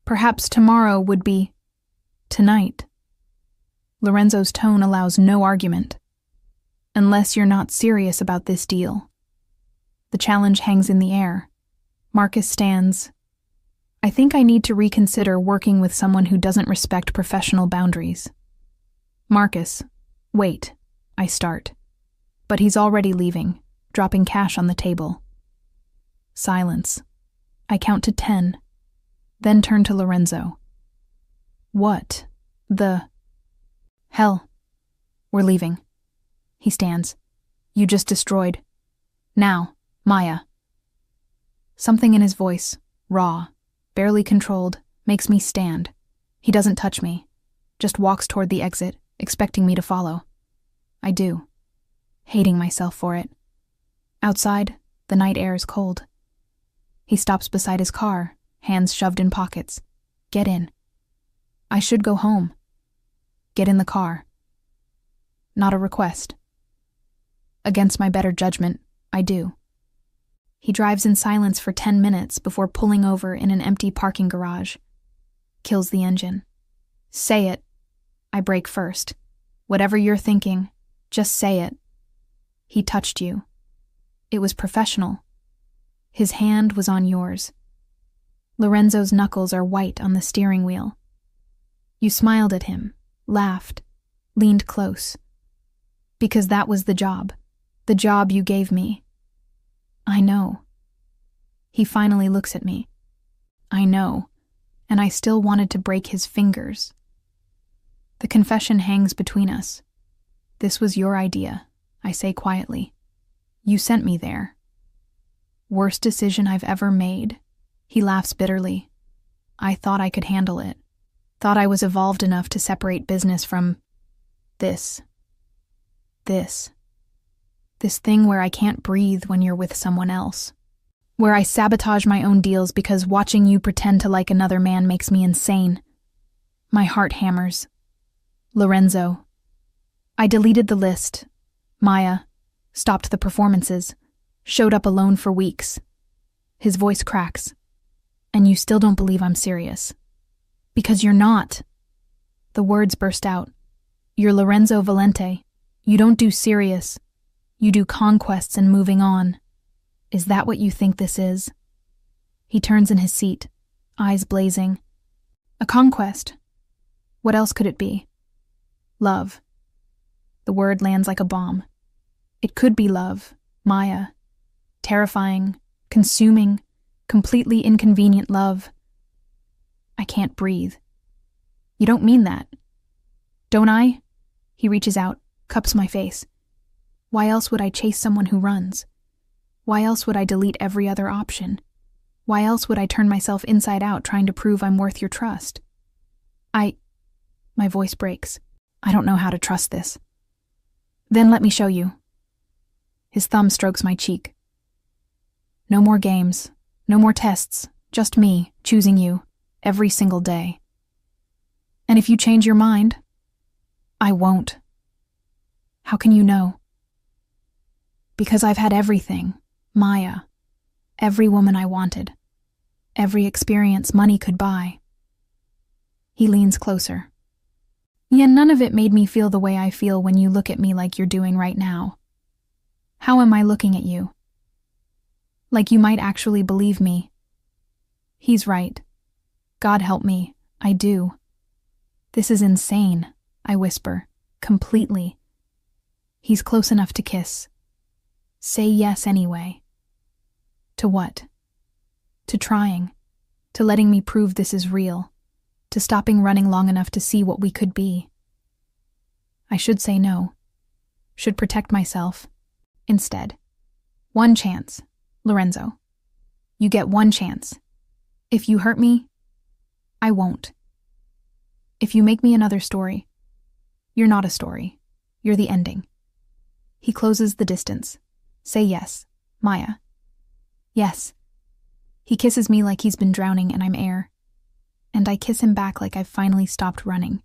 Perhaps tomorrow would be... tonight. Lorenzo's tone allows no argument. Unless you're not serious about this deal. The challenge hangs in the air. Marcus stands. I think I need to reconsider working with someone who doesn't respect professional boundaries. Marcus, wait, I start. But he's already leaving, dropping cash on the table. Silence. I count to 10, then turn to Lorenzo. What the... Hell. We're leaving. He stands. You just destroyed. Now, Maya. Something in his voice, raw, barely controlled, makes me stand. He doesn't touch me, just walks toward the exit, expecting me to follow. I do, hating myself for it. Outside, the night air is cold. He stops beside his car, hands shoved in pockets. Get in. I should go home. Get in the car. Not a request. Against my better judgment, I do. He drives in silence for 10 minutes before pulling over in an empty parking garage. Kills the engine. Say it. I brake first. Whatever you're thinking, just say it. He touched you. It was professional. His hand was on yours. Lorenzo's knuckles are white on the steering wheel. You smiled at him, laughed, leaned close. Because that was the job you gave me. I know. He finally looks at me. I know, and I still wanted to break his fingers. The confession hangs between us. This was your idea, I say quietly. You sent me there. Worst decision I've ever made. He laughs bitterly. I thought I could handle it. Thought I was evolved enough to separate business from this. This thing where I can't breathe when you're with someone else. Where I sabotage my own deals because watching you pretend to like another man makes me insane. My heart hammers. Lorenzo. I deleted the list. Maya. Stopped the performances. Showed up alone for weeks. His voice cracks. And you still don't believe I'm serious. Because you're not. The words burst out. You're Lorenzo Valente. You don't do serious. You do conquests and moving on. Is that what you think this is? He turns in his seat, eyes blazing. A conquest? What else could it be? Love. The word lands like a bomb. It could be love, Maya. Terrifying, consuming, completely inconvenient love. I can't breathe. You don't mean that. Don't I? He reaches out, cups my face. Why else would I chase someone who runs? Why else would I delete every other option? Why else would I turn myself inside out trying to prove I'm worth your trust? My voice breaks. I don't know how to trust this. Then let me show you. His thumb strokes my cheek. No more games, no more tests, just me choosing you every single day. And if you change your mind, I won't. How can you know? Because I've had everything, Maya. Every woman I wanted. Every experience money could buy. He leans closer. Yet none of it made me feel the way I feel when you look at me like you're doing right now. How am I looking at you? Like you might actually believe me. He's right. God help me, I do. This is insane, I whisper, completely. He's close enough to kiss. Say yes anyway. To what? To trying. To letting me prove this is real. To stopping running long enough to see what we could be. I should say no. Should protect myself. Instead. One chance, Lorenzo. You get one chance. If you hurt me, I won't. If you make me another story, you're not a story. You're the ending. He closes the distance. Say yes, Maya. Yes. He kisses me like he's been drowning and I'm air. And I kiss him back like I've finally stopped running.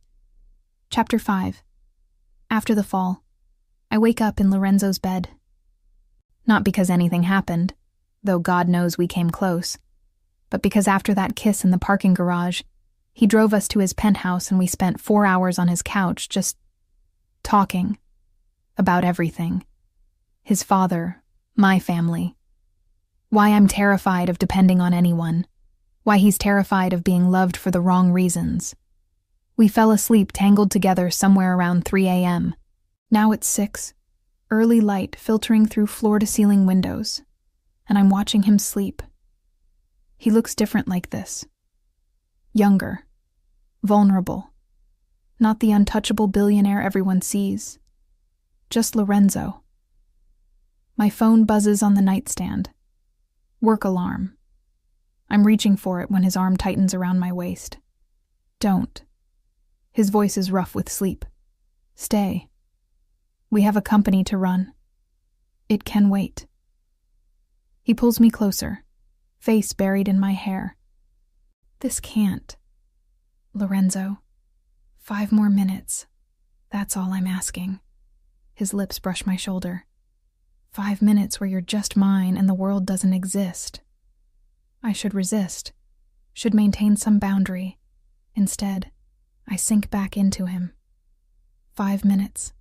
Chapter 5. After the fall, I wake up in Lorenzo's bed. Not because anything happened, though God knows we came close, but because after that kiss in the parking garage, he drove us to his penthouse and we spent 4 hours on his couch just talking about everything. His father, my family. Why I'm terrified of depending on anyone. Why he's terrified of being loved for the wrong reasons. We fell asleep tangled together somewhere around 3 a.m. Now it's 6, early light filtering through floor-to-ceiling windows, and I'm watching him sleep. He looks different like this. Younger. Vulnerable. Not the untouchable billionaire everyone sees. Just Lorenzo. My phone buzzes on the nightstand. Work alarm. I'm reaching for it when his arm tightens around my waist. Don't. His voice is rough with sleep. Stay. We have a company to run. It can wait. He pulls me closer, face buried in my hair. This can't. Lorenzo. 5 more minutes. That's all I'm asking. His lips brush my shoulder. 5 minutes where you're just mine and the world doesn't exist. I should resist, should maintain some boundary. Instead, I sink back into him. 5 minutes.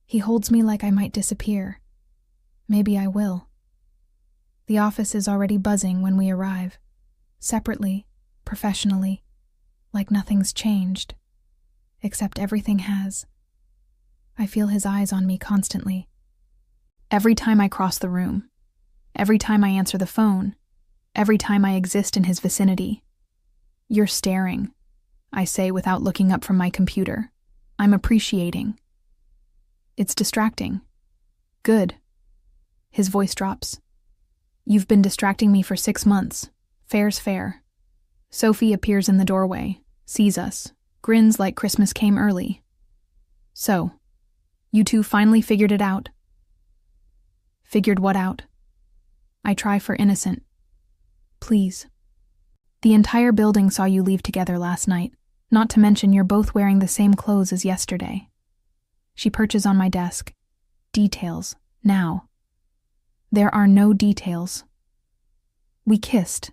He holds me like I might disappear. Maybe I will. The office is already buzzing when we arrive. Separately, professionally, like nothing's changed. Except everything has. I feel his eyes on me constantly. Every time I cross the room, every time I answer the phone, every time I exist in his vicinity. You're staring, I say without looking up from my computer. I'm appreciating. It's distracting. Good. His voice drops. You've been distracting me for 6 months. Fair's fair. Sophie appears in the doorway, sees us, grins like Christmas came early. So, you two finally figured it out. Figured what out? I try for innocent. Please. The entire building saw you leave together last night, not to mention you're both wearing the same clothes as yesterday. She perches on my desk. Details, now. There are no details. We kissed,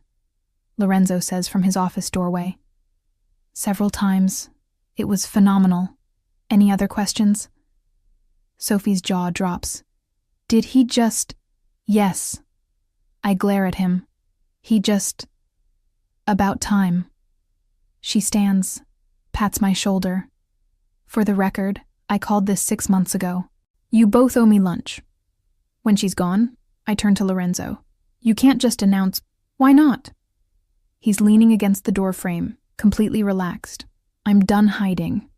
Lorenzo says from his office doorway. Several times. It was phenomenal. Any other questions? Sophie's jaw drops. Did he just... Yes. I glare at him. He just... About time. She stands, pats my shoulder. For the record, I called this 6 months ago. You both owe me lunch. When she's gone, I turn to Lorenzo. You can't just announce, why not? He's leaning against the doorframe, completely relaxed. I'm done hiding.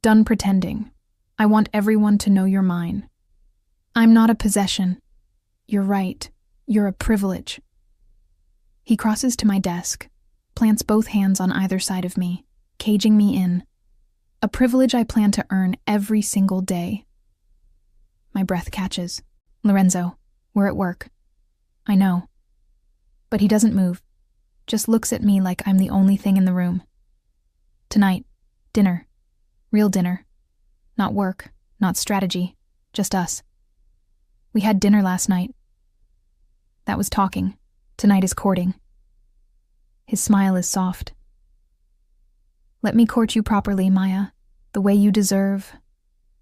Done pretending. I want everyone to know you're mine. I'm not a possession. You're right. You're a privilege. He crosses to my desk, plants both hands on either side of me, caging me in. A privilege I plan to earn every single day. My breath catches. Lorenzo, we're at work. I know. But he doesn't move, just looks at me like I'm the only thing in the room. Tonight, dinner. Real dinner. Not work, not strategy, just us. We had dinner last night. That was talking. Tonight is courting. His smile is soft. Let me court you properly, Maya, the way you deserve.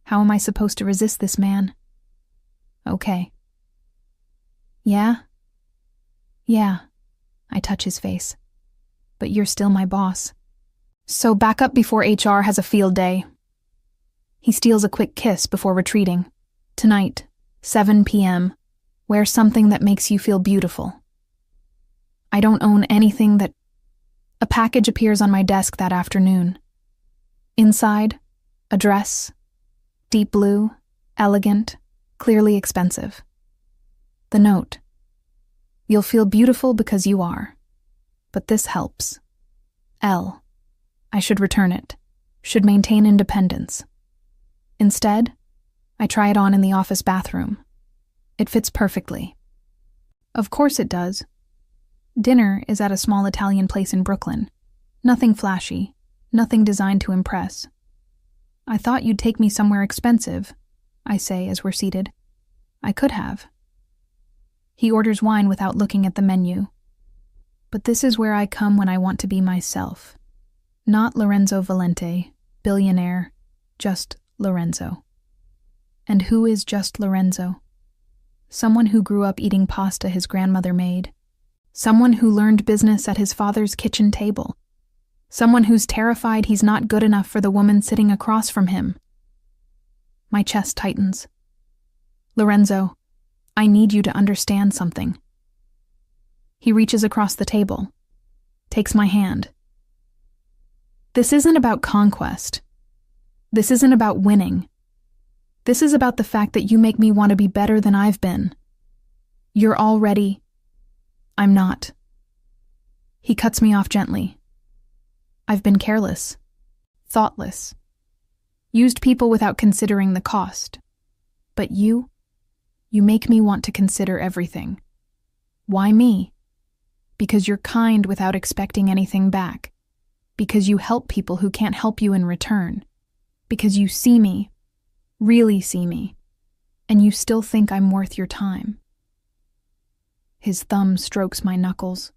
How am I supposed to resist this man? Okay. Yeah? Yeah. I touch his face. But you're still my boss. So back up before HR has a field day. He steals a quick kiss before retreating. Tonight, 7 p.m., wear something that makes you feel beautiful. I don't own anything that... A package appears on my desk that afternoon. Inside, a dress. Deep blue, elegant, clearly expensive. The note. You'll feel beautiful because you are. But this helps. L. I should return it. Should maintain independence. Instead, I try it on in the office bathroom. It fits perfectly. Of course it does. Dinner is at a small Italian place in Brooklyn. Nothing flashy, nothing designed to impress. I thought you'd take me somewhere expensive, I say as we're seated. I could have. He orders wine without looking at the menu. But this is where I come when I want to be myself. Not Lorenzo Valente, billionaire, just Lorenzo. And who is just Lorenzo? Someone who grew up eating pasta his grandmother made. Someone who learned business at his father's kitchen table. Someone who's terrified he's not good enough for the woman sitting across from him. My chest tightens. Lorenzo, I need you to understand something. He reaches across the table, takes my hand. This isn't about conquest. This isn't about winning. This is about the fact that you make me want to be better than I've been. You're already... I'm not. He cuts me off gently. I've been careless, thoughtless, used people without considering the cost. But you make me want to consider everything. Why me? Because you're kind without expecting anything back. Because you help people who can't help you in return. Because you see me, really see me, and you still think I'm worth your time. His thumb strokes my knuckles.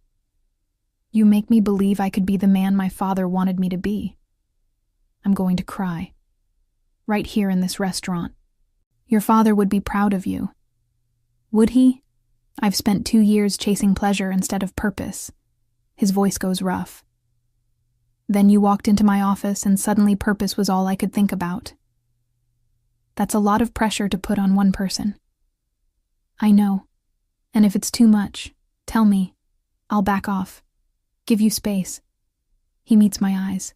You make me believe I could be the man my father wanted me to be. I'm going to cry. Right here in this restaurant. Your father would be proud of you. Would he? I've spent 2 years chasing pleasure instead of purpose. His voice goes rough. Then you walked into my office and suddenly purpose was all I could think about. That's a lot of pressure to put on one person. I know. And if it's too much, tell me. I'll back off. Give you space. He meets my eyes.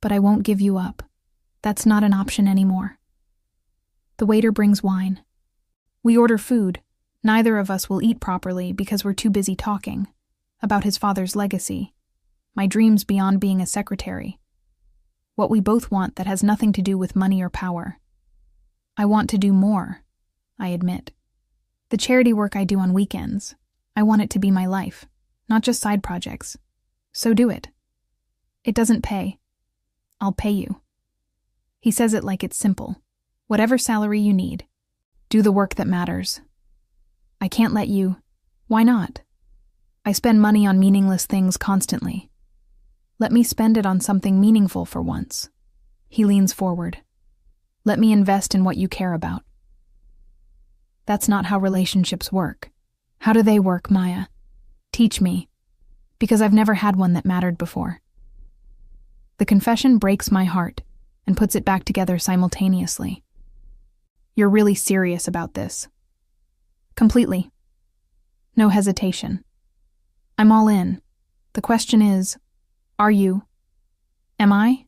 But I won't give you up. That's not an option anymore. The waiter brings wine. We order food. Neither of us will eat properly because we're too busy talking about his father's legacy, my dreams beyond being a secretary, what we both want that has nothing to do with money or power. I want to do more, I admit. The charity work I do on weekends, I want it to be my life, not just side projects. So do it. It doesn't pay. I'll pay you. He says it like it's simple. Whatever salary you need. Do the work that matters. I can't let you. Why not? I spend money on meaningless things constantly. Let me spend it on something meaningful for once. He leans forward. Let me invest in what you care about. That's not how relationships work. How do they work, Maya? Teach me. Because I've never had one that mattered before. The confession breaks my heart and puts it back together simultaneously. You're really serious about this. Completely. No hesitation. I'm all in. The question is, are you? Am I?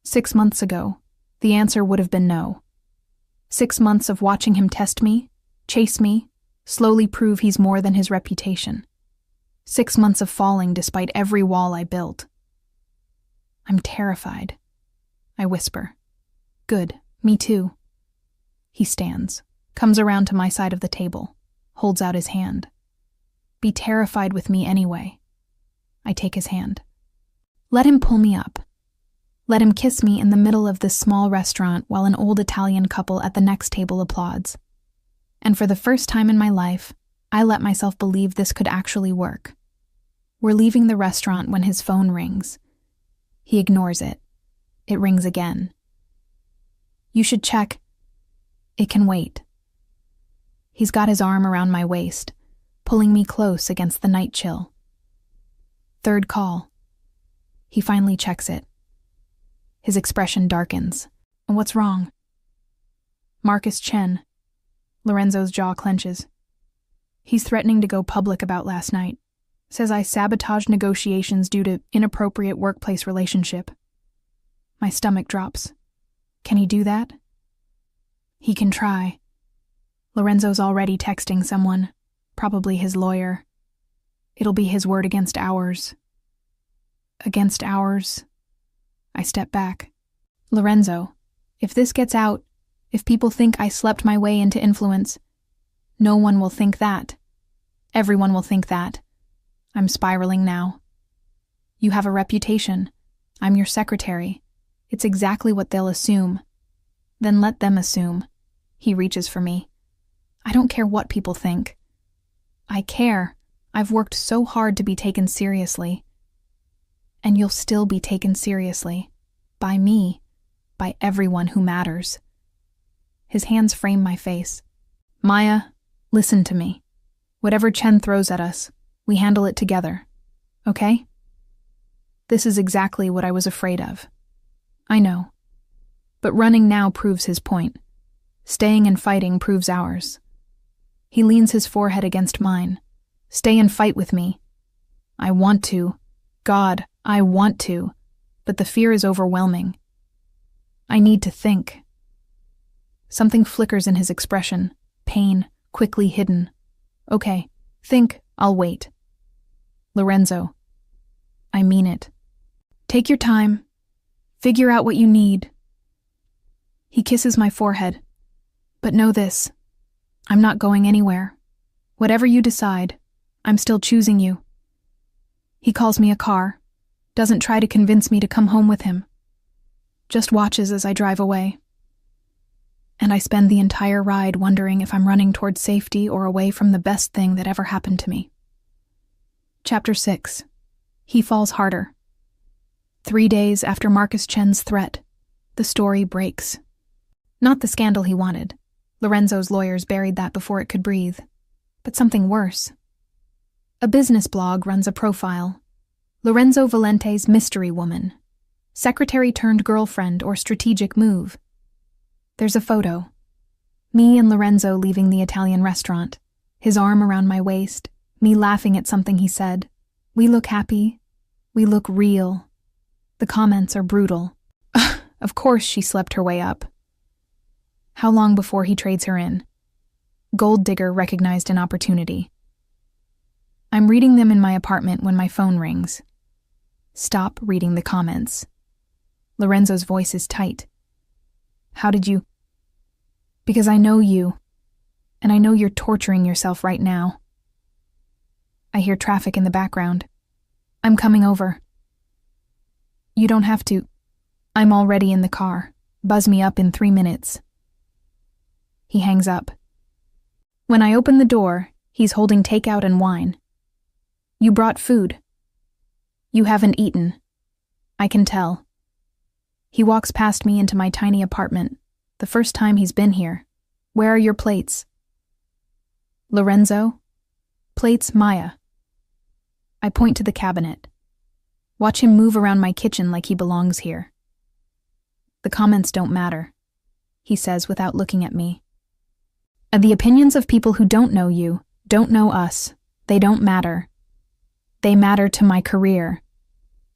6 months ago, the answer would have been no. 6 months of watching him test me, chase me, slowly prove he's more than his reputation. 6 months of falling despite every wall I built. I'm terrified. I whisper. Good, me too. He stands, comes around to my side of the table, holds out his hand. Be terrified with me anyway. I take his hand. Let him pull me up. Let him kiss me in the middle of this small restaurant while an old Italian couple at the next table applauds. And for the first time in my life, I let myself believe this could actually work. We're leaving the restaurant when his phone rings. He ignores it. It rings again. You should check. It can wait. He's got his arm around my waist, pulling me close against the night chill. Third call. He finally checks it. His expression darkens. What's wrong? Marcus Chen. Lorenzo's jaw clenches. He's threatening to go public about last night. Says I sabotaged negotiations due to inappropriate workplace relationship. My stomach drops. Can he do that? He can try. Lorenzo's already texting someone, probably his lawyer. It'll be his word against ours. Against ours? I step back. Lorenzo, if this gets out, if people think I slept my way into influence, no one will think that. Everyone will think that. I'm spiraling now. You have a reputation. I'm your secretary. It's exactly what they'll assume. Then let them assume. He reaches for me. I don't care what people think. I care. I've worked so hard to be taken seriously. And you'll still be taken seriously. By me. By everyone who matters. His hands frame my face. Maya, listen to me. Whatever Chen throws at us, we handle it together. Okay? This is exactly what I was afraid of. I know. But running now proves his point. Staying and fighting proves ours. He leans his forehead against mine. Stay and fight with me. I want to. God, I want to. But the fear is overwhelming. I need to think. Something flickers in his expression. Pain, quickly hidden. Okay, think, I'll wait. Lorenzo. I mean it. Take your time. Figure out what you need. He kisses my forehead. But know this. I'm not going anywhere. Whatever you decide, I'm still choosing you. He calls me a car. Doesn't try to convince me to come home with him. Just watches as I drive away. And I spend the entire ride wondering if I'm running towards safety or away from the best thing that ever happened to me. Chapter 6. He falls harder. 3 days after Marcus Chen's threat, the story breaks. Not the scandal he wanted. Lorenzo's lawyers buried that before it could breathe. But something worse. A business blog runs a profile. Lorenzo Valente's mystery woman. Secretary turned girlfriend or strategic move. There's a photo. Me and Lorenzo leaving the Italian restaurant. His arm around my waist. Me laughing at something he said. We look happy. We look real. The comments are brutal. Of course she slept her way up. How long before he trades her in? Gold digger recognized an opportunity. I'm reading them in my apartment when my phone rings. Stop reading the comments. Lorenzo's voice is tight. How did you? Because I know you, and I know you're torturing yourself right now. I hear traffic in the background. I'm coming over. You don't have to. I'm already in the car. Buzz me up in 3 minutes. He hangs up. When I open the door, he's holding takeout and wine. You brought food. You haven't eaten. I can tell. He walks past me into my tiny apartment, the first time he's been here. Where are your plates? Lorenzo? Plates, Maya. I point to the cabinet. Watch him move around my kitchen like he belongs here. The comments don't matter, he says without looking at me. The opinions of people who don't know you, don't know us, they don't matter. They matter to my career.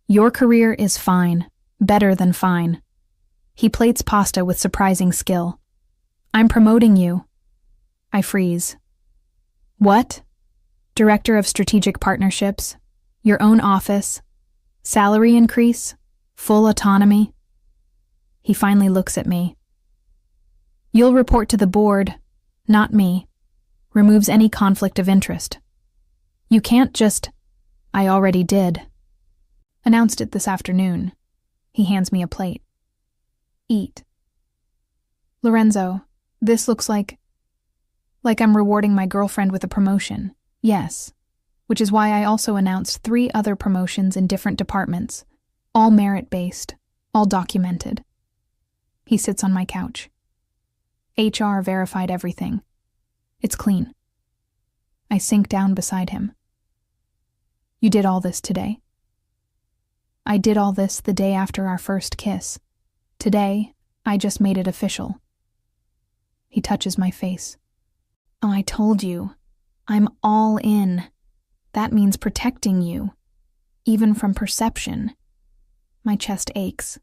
Your career is fine, better than fine. He plates pasta with surprising skill. I'm promoting you. I freeze. What? Director of Strategic Partnerships? Your own office? Salary increase? Full autonomy? He finally looks at me. You'll report to the board, not me. Removes any conflict of interest. You can't just... I already did. Announced it this afternoon. He hands me a plate. Eat. Lorenzo, this looks like I'm rewarding my girlfriend with a promotion. Yes. Which is why I also announced 3 other promotions in different departments, all merit-based, all documented. He sits on my couch. HR verified everything. It's clean. I sink down beside him. You did all this today? I did all this the day after our first kiss. Today, I just made it official. He touches my face. Oh, I told you. I'm all in. That means protecting you, even from perception. My chest aches.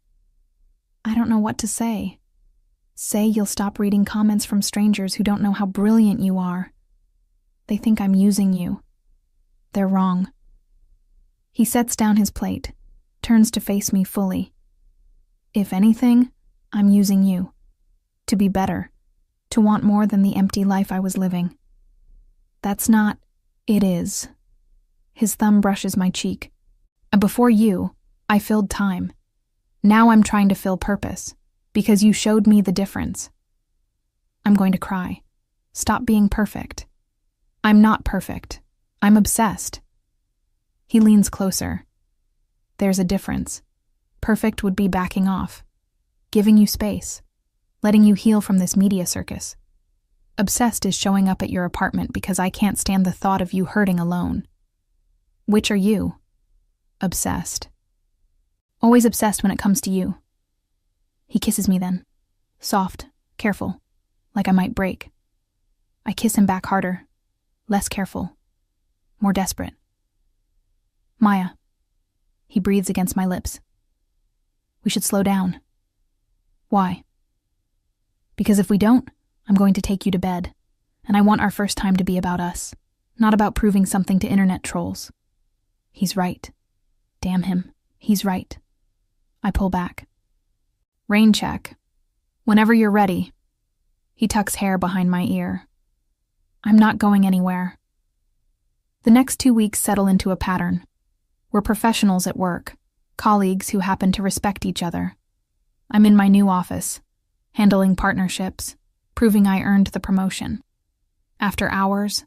I don't know what to say. Say you'll stop reading comments from strangers who don't know how brilliant you are. They think I'm using you. They're wrong. He sets down his plate, turns to face me fully. If anything, I'm using you. To be better. To want more than the empty life I was living. That's not... It is. His thumb brushes my cheek. Before you, I filled time. Now I'm trying to fill purpose, because you showed me the difference. I'm going to cry. Stop being perfect. I'm not perfect. I'm obsessed. He leans closer. There's a difference. Perfect would be backing off, giving you space, letting you heal from this media circus. Obsessed is showing up at your apartment because I can't stand the thought of you hurting alone. Which are you? Obsessed. Always obsessed when it comes to you. He kisses me then. Soft, careful, like I might break. I kiss him back harder, less careful, more desperate. Maya. He breathes against my lips. We should slow down. Why? Because if we don't, I'm going to take you to bed, and I want our first time to be about us, not about proving something to internet trolls. He's right. Damn him, he's right. I pull back. Rain check. Whenever you're ready. He tucks hair behind my ear. I'm not going anywhere. The next 2 weeks settle into a pattern. We're professionals at work, colleagues who happen to respect each other. I'm in my new office, handling partnerships, proving I earned the promotion. After hours,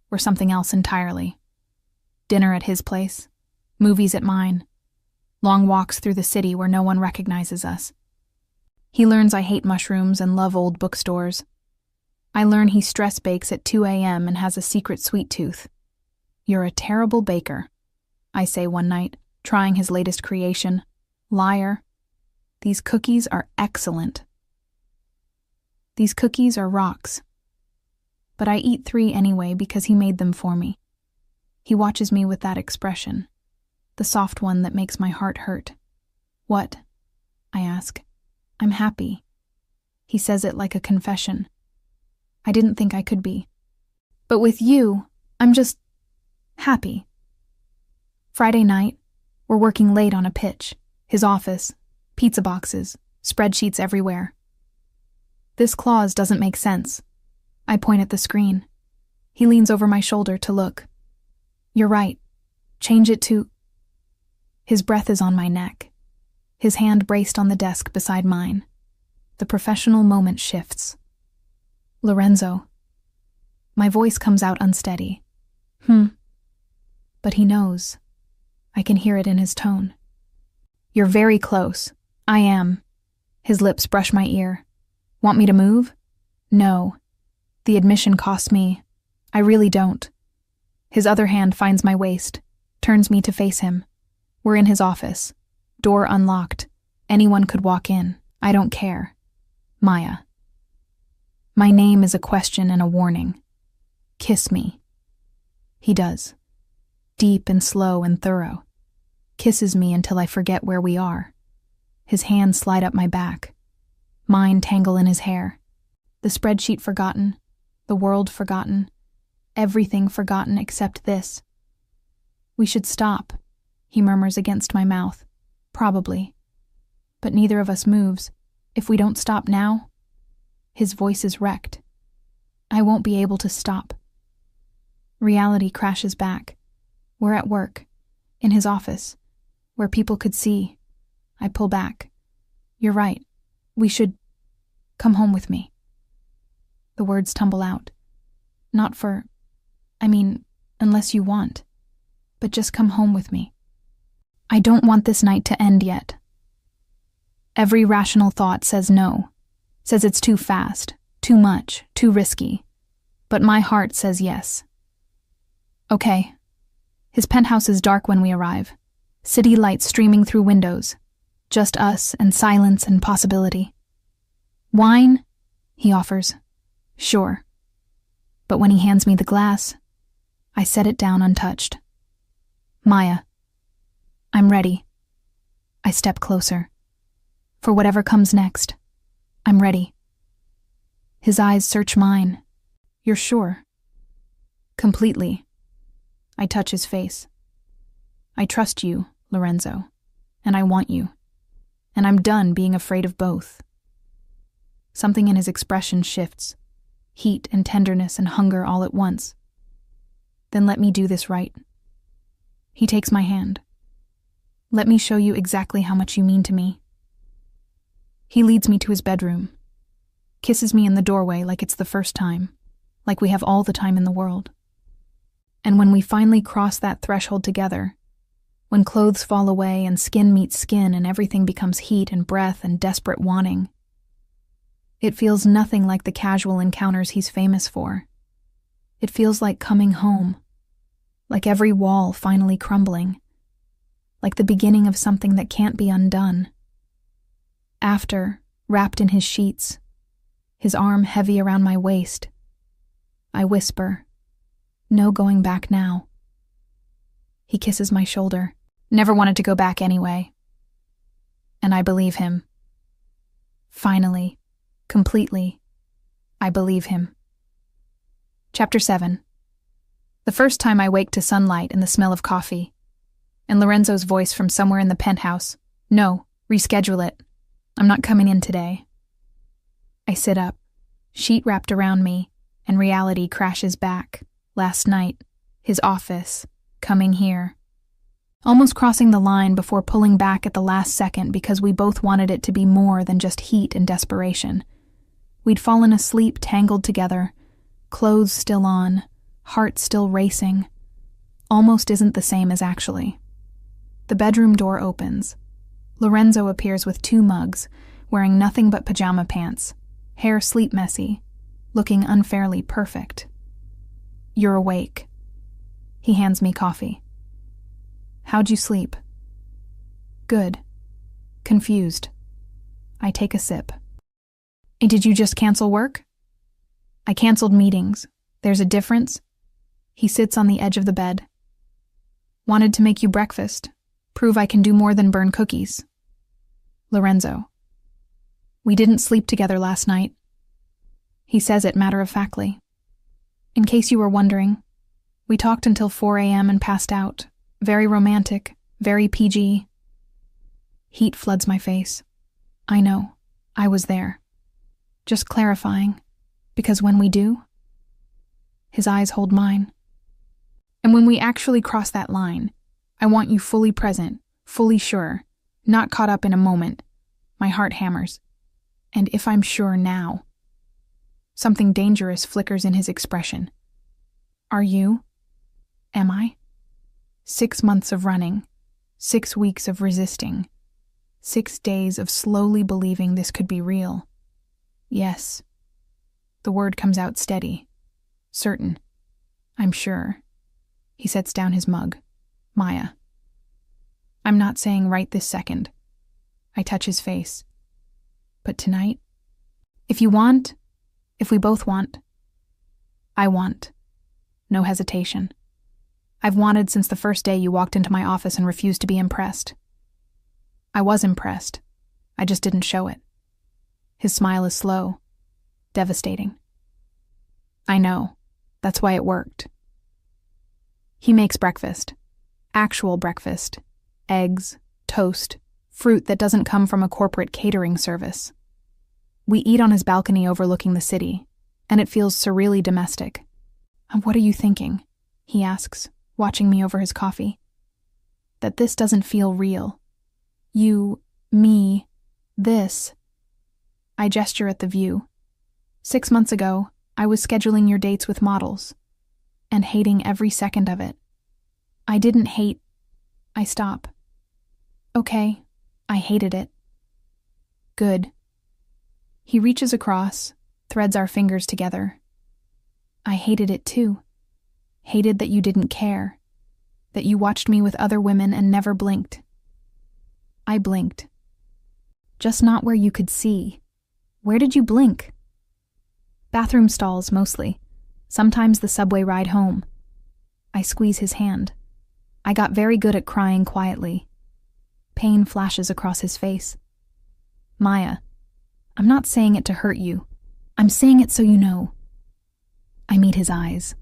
we're something else entirely. Dinner at his place, movies at mine, long walks through the city where no one recognizes us. He learns I hate mushrooms and love old bookstores. I learn he stress bakes at 2 a.m. and has a secret sweet tooth. You're a terrible baker, I say one night, trying his latest creation. Liar. These cookies are excellent. These cookies are rocks. But I eat 3 anyway because he made them for me. He watches me with that expression, the soft one that makes my heart hurt. What? I ask. I'm happy. He says it like a confession. I didn't think I could be. But with you, I'm just happy. Friday night, we're working late on a pitch. His office, pizza boxes, spreadsheets everywhere. This clause doesn't make sense. I point at the screen. He leans over my shoulder to look. You're right. Change it to... His breath is on my neck. His hand braced on the desk beside mine. The professional moment shifts. Lorenzo. My voice comes out unsteady. But he knows. I can hear it in his tone. You're very close. I am. His lips brush my ear. Want me to move? No. The admission costs me. I really don't. His other hand finds my waist, turns me to face him. We're in his office. Door unlocked. Anyone could walk in. I don't care. Maya. My name is a question and a warning. Kiss me. He does. Deep and slow and thorough. Kisses me until I forget where we are. His hands slide up my back. Mine tangle in his hair. The spreadsheet forgotten. The world forgotten. Everything forgotten except this. We should stop, he murmurs against my mouth. Probably. But neither of us moves. If we don't stop now, his voice is wrecked. I won't be able to stop. Reality crashes back. We're at work, in his office, where people could see. I pull back. You're right. We should come home with me. The words tumble out. Unless you want. But just come home with me. I don't want this night to end yet. Every rational thought says no, says it's too fast, too much, too risky. But my heart says yes. Okay. His penthouse is dark when we arrive. City lights streaming through windows. Just us and silence and possibility. Wine? He offers. Sure. But when he hands me the glass, I set it down untouched. Maya. I'm ready. I step closer. For whatever comes next, I'm ready. His eyes search mine. You're sure? Completely. I touch his face. I trust you, Lorenzo, and I want you. And I'm done being afraid of both. Something in his expression shifts. Heat and tenderness and hunger all at once. Then let me do this right. He takes my hand. Let me show you exactly how much you mean to me. He leads me to his bedroom. Kisses me in the doorway like it's the first time. Like we have all the time in the world. And when we finally cross that threshold together, when clothes fall away and skin meets skin and everything becomes heat and breath and desperate wanting, it feels nothing like the casual encounters he's famous for. It feels like coming home, like every wall finally crumbling, like the beginning of something that can't be undone. After, wrapped in his sheets, his arm heavy around my waist, I whisper, no going back now. He kisses my shoulder. Never wanted to go back anyway. And I believe him. Finally, completely, I believe him. Chapter 7. The first time I wake to sunlight and the smell of coffee, and Lorenzo's voice from somewhere in the penthouse. No, reschedule it. I'm not coming in today. I sit up, sheet wrapped around me, and reality crashes back. Last night, his office, coming here. Almost crossing the line before pulling back at the last second because we both wanted it to be more than just heat and desperation. We'd fallen asleep tangled together, clothes still on, heart still racing. Almost isn't the same as actually. The bedroom door opens. Lorenzo appears with 2 mugs, wearing nothing but pajama pants, hair sleep messy, looking unfairly perfect. You're awake. He hands me coffee. How'd you sleep? Good. Confused. I take a sip. Did you just cancel work? I canceled meetings. There's a difference? He sits on the edge of the bed. Wanted to make you breakfast. Prove I can do more than burn cookies. Lorenzo. We didn't sleep together last night. He says it matter-of-factly. In case you were wondering, we talked until 4 a.m. and passed out. Very romantic, very PG. Heat floods my face. I know, I was there. Just clarifying, because when we do, his eyes hold mine. And when we actually cross that line, I want you fully present, fully sure, not caught up in a moment. My heart hammers. And if I'm sure now, something dangerous flickers in his expression. Are you? Am I? 6 months of running, 6 weeks of resisting, 6 days of slowly believing this could be real. Yes. The word comes out steady, certain. I'm sure. He sets down his mug. Maya. I'm not saying right this second. I touch his face. But tonight? If you want, if we both want. I want. No hesitation. I've wanted since the first day you walked into my office and refused to be impressed. I was impressed. I just didn't show it. His smile is slow, devastating. I know. That's why it worked. He makes breakfast. Actual breakfast. Eggs, toast, fruit that doesn't come from a corporate catering service. We eat on his balcony overlooking the city, and it feels surreally domestic. What are you thinking? He asks, watching me over his coffee. That this doesn't feel real. You, me, this. I gesture at the view. 6 months ago, I was scheduling your dates with models, and hating every second of it. I didn't hate. I stop. Okay, I hated it. Good. He reaches across, threads our fingers together. I hated it too. Hated that you didn't care, that you watched me with other women and never blinked. I blinked. Just not where you could see. Where did you blink? Bathroom stalls, mostly. Sometimes the subway ride home. I squeeze his hand. I got very good at crying quietly. Pain flashes across his face. Maya, I'm not saying it to hurt you. I'm saying it so you know. I meet his eyes.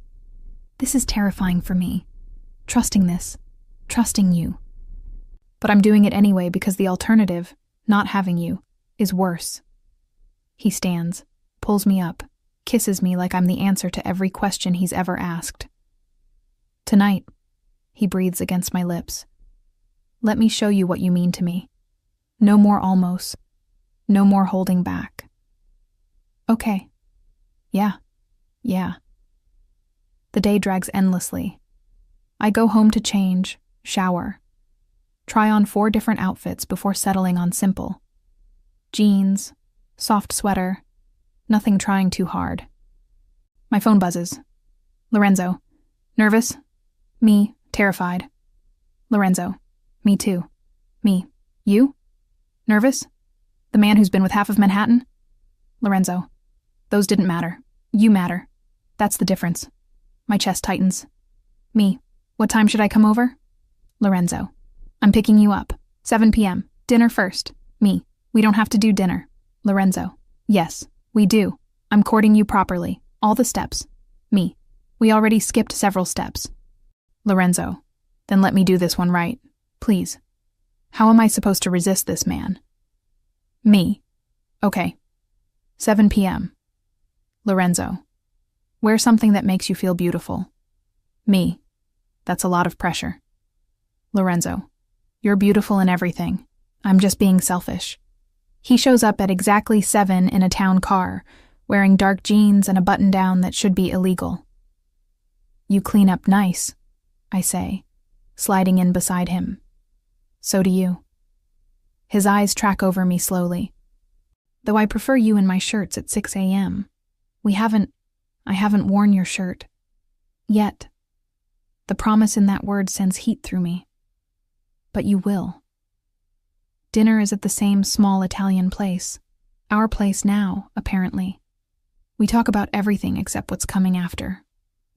This is terrifying for me. Trusting this. Trusting you. But I'm doing it anyway because the alternative, not having you, is worse. He stands, pulls me up, kisses me like I'm the answer to every question he's ever asked. Tonight, he breathes against my lips. Let me show you what you mean to me. No more almost. No more holding back. Okay. Yeah. The day drags endlessly. I go home to change, shower, try on 4 different outfits before settling on simple. Jeans, soft sweater, nothing trying too hard. My phone buzzes. Lorenzo. Nervous? Me, terrified. Lorenzo. Me too. Me. You? Nervous? The man who's been with half of Manhattan? Lorenzo. Those didn't matter. You matter. That's the difference. My chest tightens. Me. What time should I come over? Lorenzo. I'm picking you up. 7 p.m. Dinner first. Me. We don't have to do dinner. Lorenzo. Yes, we do. I'm courting you properly. All the steps. Me. We already skipped several steps. Lorenzo. Then let me do this one right. Please. How am I supposed to resist this man? Me. Okay. 7 p.m. Lorenzo. Wear something that makes you feel beautiful. Me. That's a lot of pressure. Lorenzo. You're beautiful in everything. I'm just being selfish. He shows up at exactly 7 in a town car, wearing dark jeans and a button-down that should be illegal. You clean up nice, I say, sliding in beside him. So do you. His eyes track over me slowly. Though I prefer you in my shirts at 6 a.m. I haven't worn your shirt. Yet. The promise in that word sends heat through me. But you will. Dinner is at the same small Italian place. Our place now, apparently. We talk about everything except what's coming after.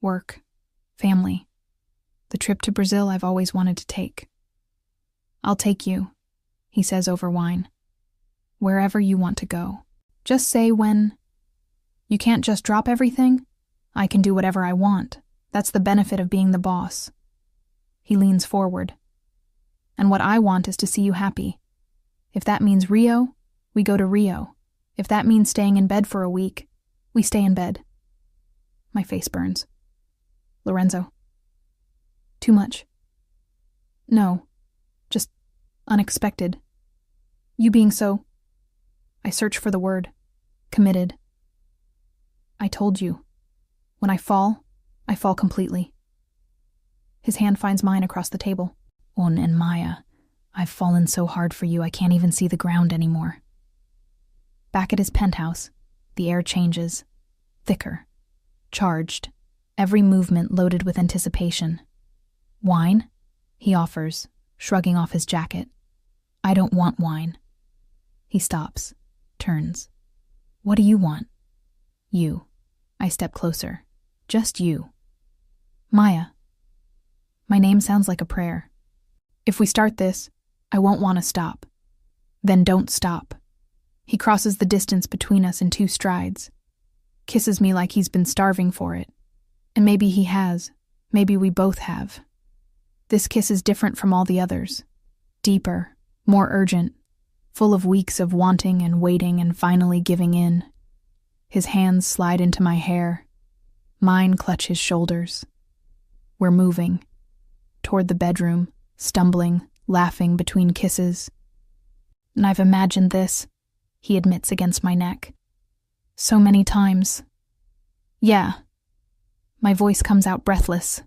Work. Family. The trip to Brazil I've always wanted to take. I'll take you, he says over wine. Wherever you want to go. Just say when. You can't just drop everything? I can do whatever I want. That's the benefit of being the boss. He leans forward. And what I want is to see you happy. If that means Rio, we go to Rio. If that means staying in bed for a week, we stay in bed. My face burns. Lorenzo. Too much. No. Just unexpected. You being so... I search for the word. Committed. I told you. When I fall completely. His hand finds mine across the table. On and Maya, I've fallen so hard for you I can't even see the ground anymore. Back at his penthouse, the air changes. Thicker. Charged. Every movement loaded with anticipation. Wine? He offers, shrugging off his jacket. I don't want wine. He stops, turns. What do you want? You. I step closer. Just you. Maya. My name sounds like a prayer. If we start this, I won't want to stop. Then don't stop. He crosses the distance between us in 2 strides. Kisses me like he's been starving for it. And maybe he has. Maybe we both have. This kiss is different from all the others. Deeper, more urgent, full of weeks of wanting and waiting and finally giving in. His hands slide into my hair. Mine clutch his shoulders. We're moving. Toward the bedroom, stumbling, laughing between kisses. And I've imagined this, he admits against my neck. So many times. Yeah. My voice comes out breathless.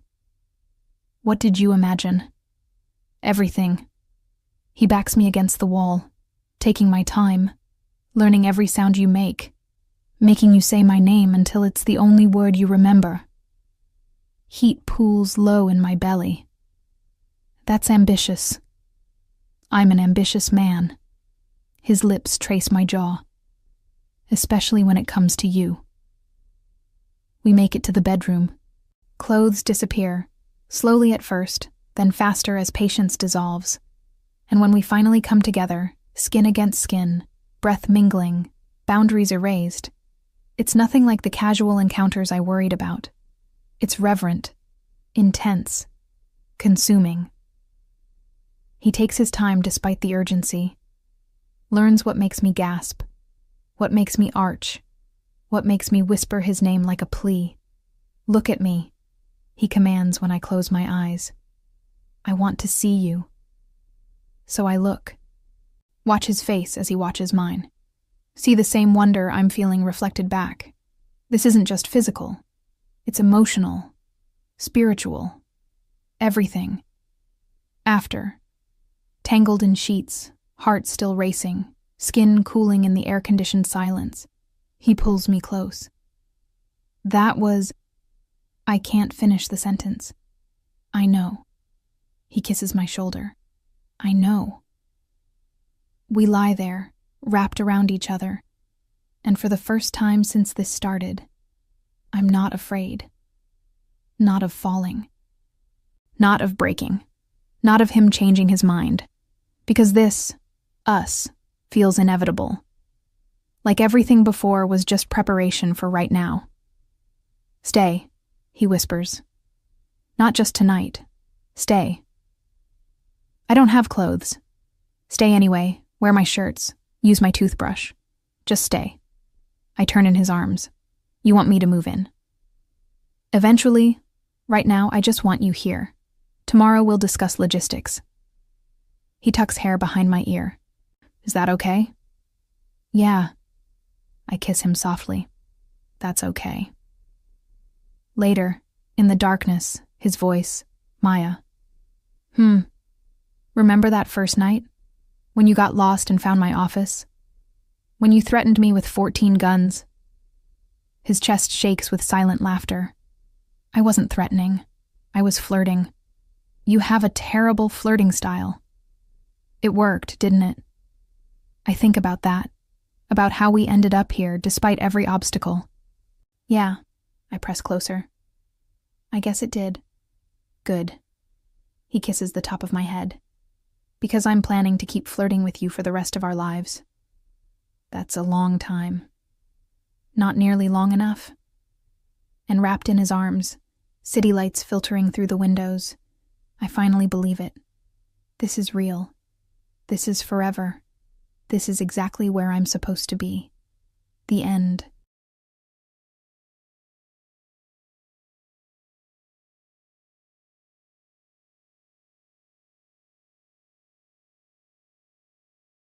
What did you imagine? Everything. He backs me against the wall, taking my time, learning every sound you make, making you say my name until it's the only word you remember. Heat pools low in my belly. That's ambitious. I'm an ambitious man. His lips trace my jaw. Especially when it comes to you. We make it to the bedroom. Clothes disappear, slowly at first, then faster as patience dissolves. And when we finally come together, skin against skin, breath mingling, boundaries erased, it's nothing like the casual encounters I worried about. It's reverent, intense, consuming. He takes his time despite the urgency, learns what makes me gasp, what makes me arch, what makes me whisper his name like a plea. Look at me, he commands when I close my eyes. I want to see you. So I look. Watch his face as he watches mine. See the same wonder I'm feeling reflected back. This isn't just physical. It's emotional, spiritual, everything. After. Tangled in sheets, heart still racing, skin cooling in the air-conditioned silence. He pulls me close. That was... I can't finish the sentence. I know. He kisses my shoulder. I know. We lie there, wrapped around each other, and for the first time since this started, I'm not afraid. Not of falling. Not of breaking. Not of him changing his mind. Because this, us, feels inevitable. Like everything before was just preparation for right now. Stay, he whispers. Not just tonight. Stay. I don't have clothes. Stay anyway, wear my shirts, use my toothbrush. Just stay. I turn in his arms. You want me to move in. Eventually, right now I just want you here. Tomorrow we'll discuss logistics. He tucks hair behind my ear. Is that okay? Yeah. I kiss him softly. That's okay. Later, in the darkness, his voice, Maya. Remember that first night? When you got lost and found my office? When you threatened me with 14 guns? His chest shakes with silent laughter. I wasn't threatening. I was flirting. You have a terrible flirting style. It worked, didn't it? I think about that. About how we ended up here despite every obstacle. Yeah, I press closer. I guess it did. Good. He kisses the top of my head. Because I'm planning to keep flirting with you for the rest of our lives. That's a long time. Not nearly long enough. And wrapped in his arms, city lights filtering through the windows, I finally believe it. This is real. This is forever. This is exactly where I'm supposed to be. The end.